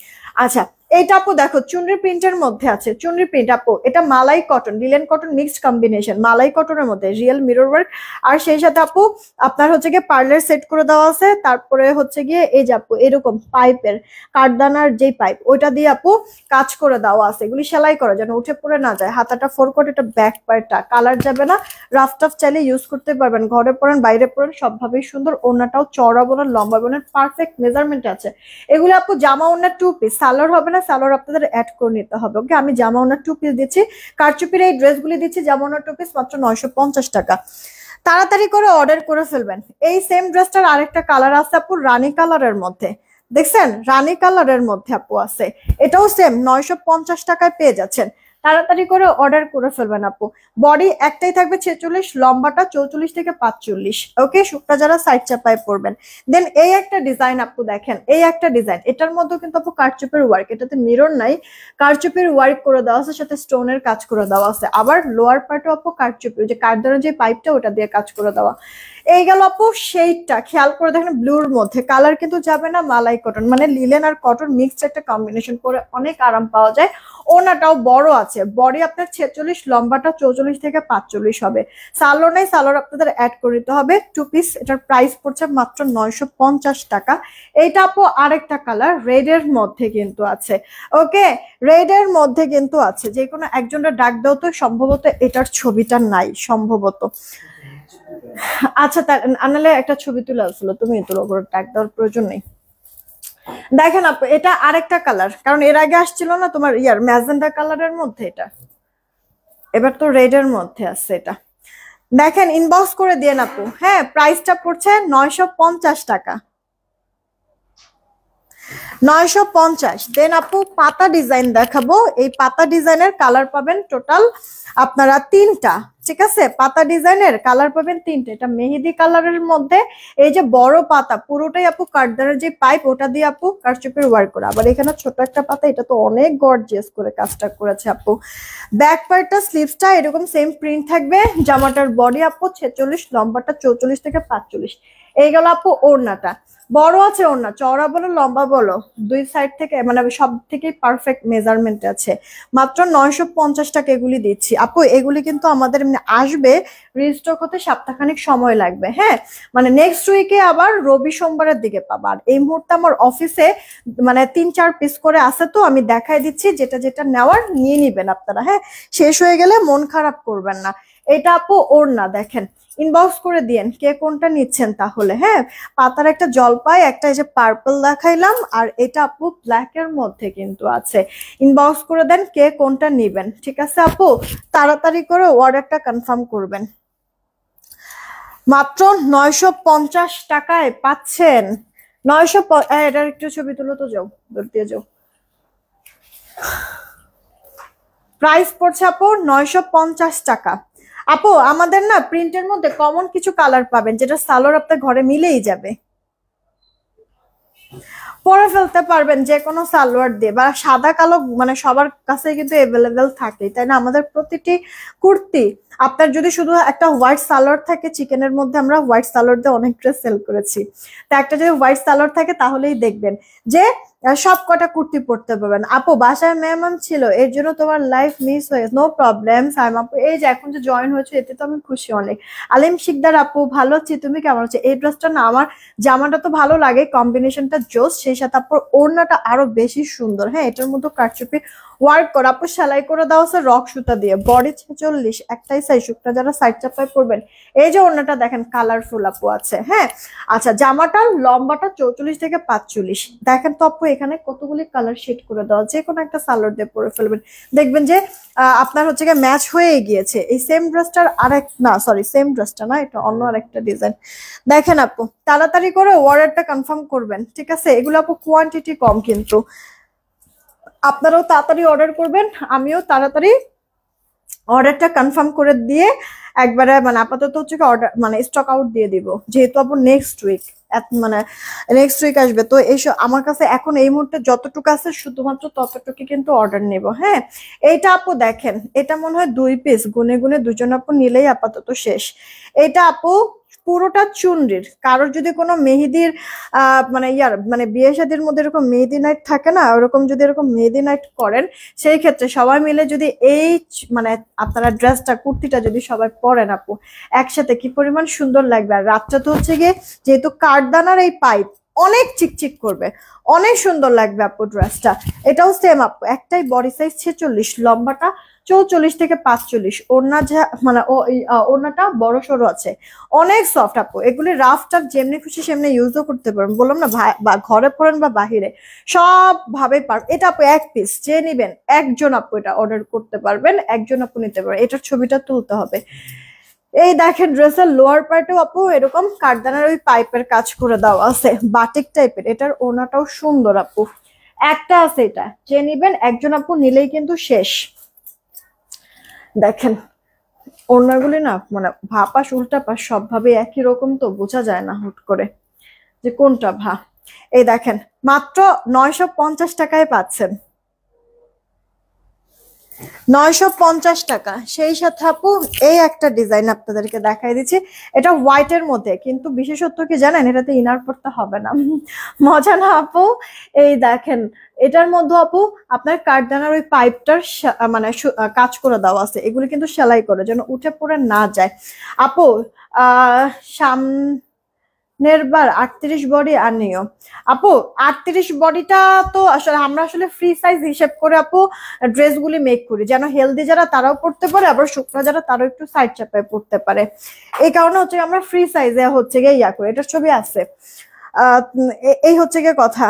আচ্ছা, এইটা আপু দেখো চুনরি প্রিন্টের মধ্যে আছে, চুনরি প্রিন্ট আপু, এটা malai cotton linen cotton mixed combination, malai কটনের মধ্যে রিয়েল মিরর ওয়ার্ক। আর সেই সাথে আপু আপনার হচ্ছে গিয়ে পার্লার সেট করে দেওয়া আছে। তারপরে হচ্ছে গিয়ে এই যে আপু এরকম পাইপের কাঠদানার যে পাইপ, ওইটা দিয়ে আপু কাজ করে দেওয়া আছে। এগুলি সেলাই করা যেন উঠে পড়ে না যায়। হাতাটা 4 কোট, এটা ব্যাক পার্টটা কালার যাবে না, রাফ টাফ চাইলে ইউজ করতে পারবেন, ঘরে পরেন বাইরে পরেন সবভাবেই সুন্দর। ওড়নাটাও চওড়া বলেন লম্বা বলেন পারফেক্ট মেজারমেন্ট আছে। এগুলো আপু জামা ওড়না 2 পিস, সালোয়ার হবে না, সালোয়ার আপনাদের অ্যাড করে নিতে হবে। ওকে, আমি জামা ওড়না 2 পিস দিচ্ছি, কারচুপির এই ড্রেসগুলি দিচ্ছি জামা ওড়না 2 পিস মাত্র 950 টাকা। তাড়াতাড়ি করে অর্ডার করে ফেলবেন। এই সেম ড্রেসটার আরেকটা কালার আছে আপু, রানী কালারের মধ্যে, দেখছেন রানী কালারের মধ্যে আপু আছে, এটাও সেম 950 টাকায় পেয়ে যাচ্ছেন। তাড়াতাড়ি করে অর্ডার করে ফেলবেন আপু। বডি একটাই থাকবে 46, লম্বাটা 44 থেকে 45। ওকে, শুকটা যারা সাইড চাপায় পড়বেন। দেন এই একটা ডিজাইন আপু দেখেন, এই একটা ডিজাইন, এটার মধ্যে কিন্তু আপু কারচুপের ওয়ার্ক, এটাতে মিরর নাই, কারচুপের ওয়ার্ক করে দেওয়া আছে, সাথে স্টোনের কাজ করে দেওয়া আছে। আবার লোয়ার পার্টও আপু কারচুপি, যে কাঠদানের যে পাইপটা ওটা দিয়ে কাজ করে দেওয়া। এই গেল আপু সেইটা, খেয়াল করে দেখেন ব্লুর মধ্যে, কালার কিন্তু যাবে না, মালাই কটন মানে লিলেন আর কটন মিক্সড একটা কম্বিনেশন করে অনেক আরাম পাওয়া যায়। ওনাটাও বড় আছে, বডি আপনার 46, লম্বাটা 44 থেকে 45 হবে। সালোয়ার নাই, সালোয়ার আপনাদের অ্যাড করে দিতে হবে। 2 পিস, এটার প্রাইস পড়ছে মাত্র 950 টাকা। এইটা আপু আরেকটা কালার রেড এর মধ্যে কিন্তু আছে। ওকে, রেড এর মধ্যে কিন্তু আছে, যে কোনো একজনের ডাক দাও তো, সম্ভবত এটার ছবিটা নাই সম্ভবত। আচ্ছা, তার আনালে একটা ছবি তুলে আসলো, তুমি তুলো, ডাক দেওয়ার প্রয়োজন নেই। দেখেন আপু এটা আরেকটা কালার, কারণ এর আগে আসছিল না তোমার ম্যাজেন্ডা কালারের মধ্যে, এটা এবার তো রেড এর মধ্যে আছে। এটা দেখেন, ইনবক্স করে দিয়ে আপু। হ্যাঁ, প্রাইসটা পড়ছে 950 টাকা, 950। দেন আপু পাতা ডিজাইন দেখাবো। এই পাতা ডিজাইনের কালার পাবেন টোটাল আপনারা 3টা। ঠিক আছে, পাতা ডিজাইনের কালার পাবেন 3টে। এটা মেহেদি কালারের মধ্যে, এই যে বড় পাতা পুরোটাই আপু কাঠদারের যে পাইপ ওটা দিয়ে আপু কারচুপির ওয়ার্ক করা। আবার এখানে ছোট একটা পাতা, এটা তো অনেক গর্জিয়াস করে কাজটা করেছে আপু। ব্যাক পার্টটা স্লিভসটা এরকম সেম প্রিন্ট থাকবে। জামাটার বডি আপু 46, লম্বাটা 44 থেকে 45। এই গেল আপু ওড়নাটা, বড় আছে ওড়না, চওড়া বলো লম্বা বলো, 2 সাইড থেকে মানে সব থেকে পারফেক্ট মেজারমেন্ট আছে। মাত্র 950 টাকা এগুলি দিচ্ছি আপু। এগুলি কিন্তু আমাদের আসবে, রিস্টক হতে সপ্তাহখানিক সময় লাগবে। হ্যাঁ, মানে নেক্সট উইকে আবার রবি সোমবারের দিকে পাবা। আর এই মুহূর্তে আমার অফিসে মানে 3-4 পিস করে আছে, তো আমি দেখাই দিচ্ছি, যেটা যেটা নেওয়ার নিয়ে নিবেন আপনারা। হ্যাঁ, শেষ হয়ে গেলে মন খারাপ করবেন না। এটা আপু ওড়না দেখেন, ইনবক্স করে দিয়েন কে কোনটা নিচ্ছেন তাহলে। হ্যাঁ, পাতার একটা জলপাই, একটা এই যে পার্পল দেখাইলাম, আর এটা আপু ব্ল্যাক এর মধ্যে কিন্তু আছে। ইনবক্স করে দেন কে কোনটা নিবেন, ঠিক আছে আপু? তাড়াতাড়ি করে অর্ডারটা কনফার্ম করবেন। মাত্র 950 টাকায় পাচ্ছেন। 900, এটার একটু ছবি তুলো তো, যাও দূর দিয়ে যাও। প্রাইস পড়ছে আপু 950 টাকা। আপু আমাদের না প্রিন্টের মধ্যে কমন কিছু কালার পাবেন যেটা সালোয়ার আপনার ঘরে মিলেই যাবে, পরে ফেলতে পারবেন যে কোনো সালোয়ার দিয়ে, বা সাদা কালো মানে সবার কাছে কিন্তু এভেলেবেল থাকে, তাই না? আমাদের প্রতিটি কুর্তি আপনার যদি শুধু একটা হোয়াইট সালোয়ার থাকে, চিকেনের মধ্যে আমরা হোয়াইট সালোয়ার দিয়ে অনেক ড্রেস সেল করেছি, তো একটা যদি হোয়াইট সালোয়ার থাকে তাহলেই দেখবেন যে সব কটা কুর্তি পরতে পারবেন। আপু বাসায় মেহমান ছিল এর জন্য তোমার লাইফ মিস হয়ে, নো প্রবলেম সাইম আপু, এই যে এখন যে জয়েন হয়েছে এতে তো আমি খুশি অনেক। আলিম শিকদার আপু ভালো আছি, তুমি কেমন আছো? এই ড্রেসটা না আমার জামাটা তো ভালো লাগে, কম্বিনেশনটা জোস, সেই সাথে আপুর ওড়নাটা আরো বেশি সুন্দর। হ্যাঁ, এটার মধ্যে কারচুপি ওয়ার্ক করা, আপু সেলাই করে দেওয়া আছে রক সুতা দিয়ে, বডি 46, একটাই সাইজ, শুকনা যারা সাইড চাপায় পরবেন। এই যে ওড়নাটা দেখেন কালারফুল আপু আছে। হ্যাঁ, আচ্ছা জামাটার লম্বাটা 44 থেকে 45, দেখেন তো আপু এখানে কতগুলি কালার শেড করে দেওয়া, যে কোনো একটা সালোয়ার দিয়ে পরে ফেলবেন, দেখবেন যে আপনার হচ্ছে গিয়ে ম্যাচ হয়ে গিয়েছে। এই সেম ড্রেসটার আরেক, না সরি সেম ড্রেসটা না, এটা অন্য আরেকটা ডিজাইন। দেখেন আপু তাড়াতাড়ি করে অর্ডারটা কনফার্ম করবেন, ঠিক আছে? এগুলো আপু কোয়ান্টিটি কম, কিন্তু আপনারাও তাড়াতাড়ি অর্ডার করবেন, আমিও তাড়াতাড়ি অর্ডারটা কনফার্ম করে দিয়ে একবারে মানে আপাতত হচ্ছে অর্ডার মানে স্টক আউট দিয়ে দিব, যেহেতু আপু নেক্সট উইক মানে নেক্সট উইক আসবে, তো এইসব আমার কাছে এখন এই মুহূর্তে যতটুকু আছে শুধুমাত্র ততটুকু কিন্তু অর্ডার নেব। হ্যাঁ, এইটা আপু দেখেন, এটা মনে হয় 2 পিস, গুনে গুনে দুজন আপু নিলেই আপাতত শেষ। এটা আপু পুরোটা চুনরির, কারোর যদি কোনো মেহেদির মানে মানে বিয়ে শাদীর মধ্যে এরকম মেহেদি নাইট থাকে না, ওরকম যদি এরকম মেহেদি নাইট করেন, সেই ক্ষেত্রে সবাই মিলে যদি এই মানে আপনারা ড্রেসটা কুর্তিটা যদি সবাই পরেন আপু একসাথে কি পরিমাণ সুন্দর লাগবে। আর রাতটা তো হচ্ছে গিয়ে যেহেতু কাঠদানার এই পাইপ অনেক চিকচিক করবে, অনেক সুন্দর লাগবে আপু ড্রেসটা। এটাও সেম আপু, একটাই বডি সাইজ 46, লম্বাটা 44 থেকে 45, ওড়না মানে ওড়নাটা বড় সড়ো আছে, অনেক সফট আপু। এগুলি রাফ টাফ যেমনি খুশি সেমনি ইউজও করতে পারবেন, বললাম না বা ঘরে পরেন বা বাহিরে সব ভাবে পারবেন। এটা আপু এক পিস যে নিবেন একজন আপু এটা অর্ডার করতে পারবেন, একজন আপু নিতে পারবেন। এটার ছবিটা তুলতে হবে। এই দেখেন ড্রেসের লোয়ার পার্টেও আপু এরকম কাঠদানার ওই পাইপের কাজ করে দেওয়া আছে, বাটিক টাইপের। এটার ওড়নাটাও সুন্দর আপু, একটা আছে, এটা যে নিবেন একজন আপু নিলেই কিন্তু শেষ। দেখেন ওড়নাগুলি না মানে ভাপাস উল্টা পাশ সব ভাবে একই রকম, তো বোঝা যায় না হুট করে যে কোনটা ভা। এই দেখেন মাত্র 950 টাকায় পাচ্ছেন, 950 টাকা। সেই সাথে আপু এই একটা ডিজাইন আপনাদেরকে দেখাই দিচ্ছি, এটা হোয়াইটের মধ্যে, কিন্তু বিশেষত্ব কি জানেন, এটাতে ইনার পড়তে হবে না। মজা না আপু? এই দেখেন এটার মধ্যে আপু আপনার কাঠদানার ওই পাইপটার মানে কাজ করে দেওয়া আছে, এগুলি কিন্তু সেলাই করে যেন উঠে পড়ে না যায় আপু। সামনের বার 38 বডি আর নিও আপু। 38 বডিটা তো আসলে আমরা আসলে ফ্রি সাইজ হিসেব করে আপু ড্রেসগুলি মেক করি, যেন হেলদি যারা তারাও পড়তে পারে, আবার শুকনো যারা তারাও একটু সাইড চাপায় পড়তে পারে। এই কারণে হচ্ছে আমরা ফ্রি সাইজে হচ্ছে গিয়ে ইয়া করি। এটার ছবি আছে। এই হচ্ছে গিয়ে কথা।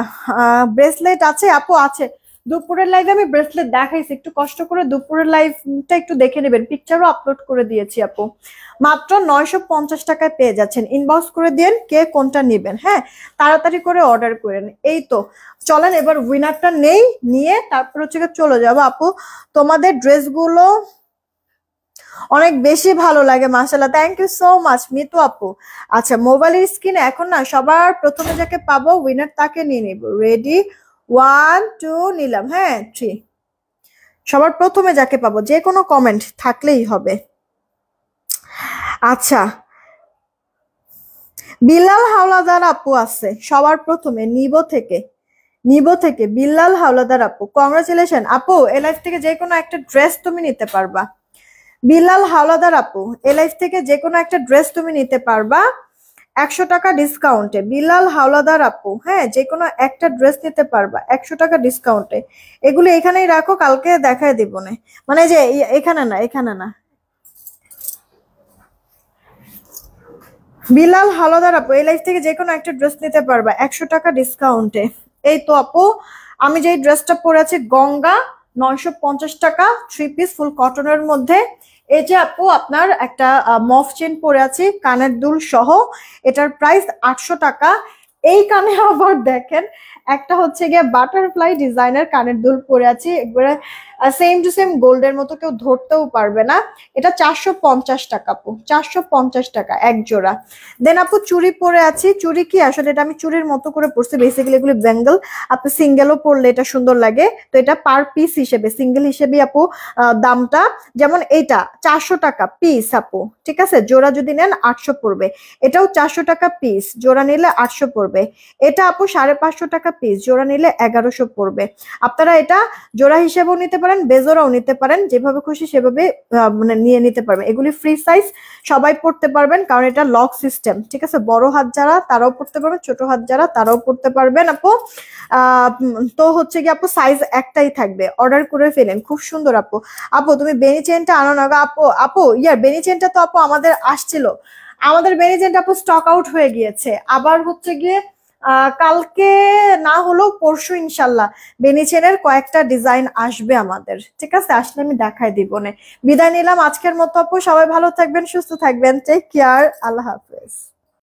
ব্রেসলেট আছে আপু? আছে। দুপুরের লাইভে আমি ব্রেসলেট দেখাইছি, একটু কষ্ট করে দুপুরের লাইভটা একটু দেখে নেবেন, পিকচারও আপলোড করে দিয়েছি আপু। মাত্র 950 টাকায় পেয়ে যাচ্ছেন, ইনবক্স করে দিন কে কোনটা নেবেন। হ্যাঁ, তাড়াতাড়ি করে অর্ডার করেন। এই তো চলেন এবার উইনারটা নেই, নিয়ে তারপর হচ্ছে চলে যাবো আপু। তোমাদের ড্রেসগুলো অনেক বেশি ভালো লাগে মাশাআল্লাহ, thank you so much Mitu আপু। আচ্ছা মোবাইলের স্ক্রিনে এখন না সবার প্রথমে যাকে পাবো উইনার তাকে নিয়ে নিব। রেডি 1 2 নিলাম, হ্যাঁ 3। সবার প্রথমে যাকে পাবো, যে কোনো কমেন্ট থাকলেই হবে। আচ্ছা বিল্লাল হাওলাদার আপু আছে সবার প্রথমে, নিব থেকে বিল্লাল হাওলাদার আপু, কংগ্রাচুলেশন আপু। এ লাইফ থেকে যে কোনো একটা ড্রেস তুমি নিতে পারবা। বিল্লাল হাওলাদার আপু এ লাইফ থেকে যে কোনো একটা ড্রেস তুমি নিতে পারবা 100 টাকা ডিসকাউন্টে। বিল্লাল হাওলাদার আপু, হ্যাঁ যে কোনো একটা ড্রেস নিতে পারবা 100 টাকা ডিসকাউন্টে। এগুলো এখানেই রাখো, কালকে দেখায় দিব না, মানে যে এখানে না, এখানে না, বিলাল হালদার আপু, এই লাইফ থেকে যে কোনো একটা ড্রেস নিতে পারবা 100 টাকা ডিসকাউন্টে। এই তো আপু, আমি যে ড্রেসটা পরে আছি গঙ্গা, 950 টাকা, 3 পিস ফুল কটনের মধ্যে। এই যে আপু আপনার একটা মফ চেন পরে আছি কানের দুল সহ, এটার প্রাইস 800 টাকা। এই কানে আবার দেখেন একটা হচ্ছে গিয়ে বাটারফ্লাই ডিজাইনের কানের দুল পরে আছি, একবারে সেম টু সেম গোল্ডের মতো, কেউ ধরতেও পারবে না। এটা 450 টাকা আপু, 450 টাকা এক জোড়া। দেন আপু চুড়ি পরে আছি, চুড়ি কি আসলে এটা আমি চুড়ির মতো করে পরছি, বেসিক্যালি এগুলি বেঙ্গল, আপনি সিঙ্গেলও পরলে এটা সুন্দর লাগে। তো এটা পার পিস হিসেবে, সিঙ্গেল হিসেবে আপু দামটা, যেমন এইটা 400 টাকা পিস আপু, ঠিক আছে, জোড়া যদি নেন 800 পড়বে। এটাও 400 টাকা পিস, জোড়া নিলে 800 পড়বে। এটা আপু 550 টাকা পিস, জোড়া নিলে 1100 পড়বে। আপনারা এটা জোড়া হিসেবেও নিতে পারেন, বেজোড়াও নিতে পারেন, যেভাবে খুশি সেভাবে মানে নিয়ে নিতে পারবেন। এগুলি ফ্রি সাইজ, সবাই পড়তে পারবেন, কারণ এটা লক সিস্টেম, ঠিক আছে। বড় হাত যারা তারাও পড়তে পারবেন, ছোট হাত যারা তারাও পড়তে পারবেন আপু। তো হচ্ছে কি আপু সাইজ একটাই থাকবে, অর্ডার করে ফেলেন, খুব সুন্দর আপু। আপু তুমি বেনি চেনটা আনো না গো আপু। আপু ইয়ার বেনি চেনটা তো আপু আমাদের আসছিল, আমাদের বেনি চেনটা আপু স্টক আউট হয়ে গিয়েছে। আবার হচ্ছে গিয়ে কালকে না হলেও পরশু ইনশাল্লাহ বেনিচেনের কয়েকটা ডিজাইন আসবে আমাদের, ঠিক আছে, আসলে আমি দেখাই দিব নে। বিদায় নিলাম আজকের মতো আপু, সবাই ভালো থাকবেন, সুস্থ থাকবেন, টেক কেয়ার, আল্লাহ হাফেজ।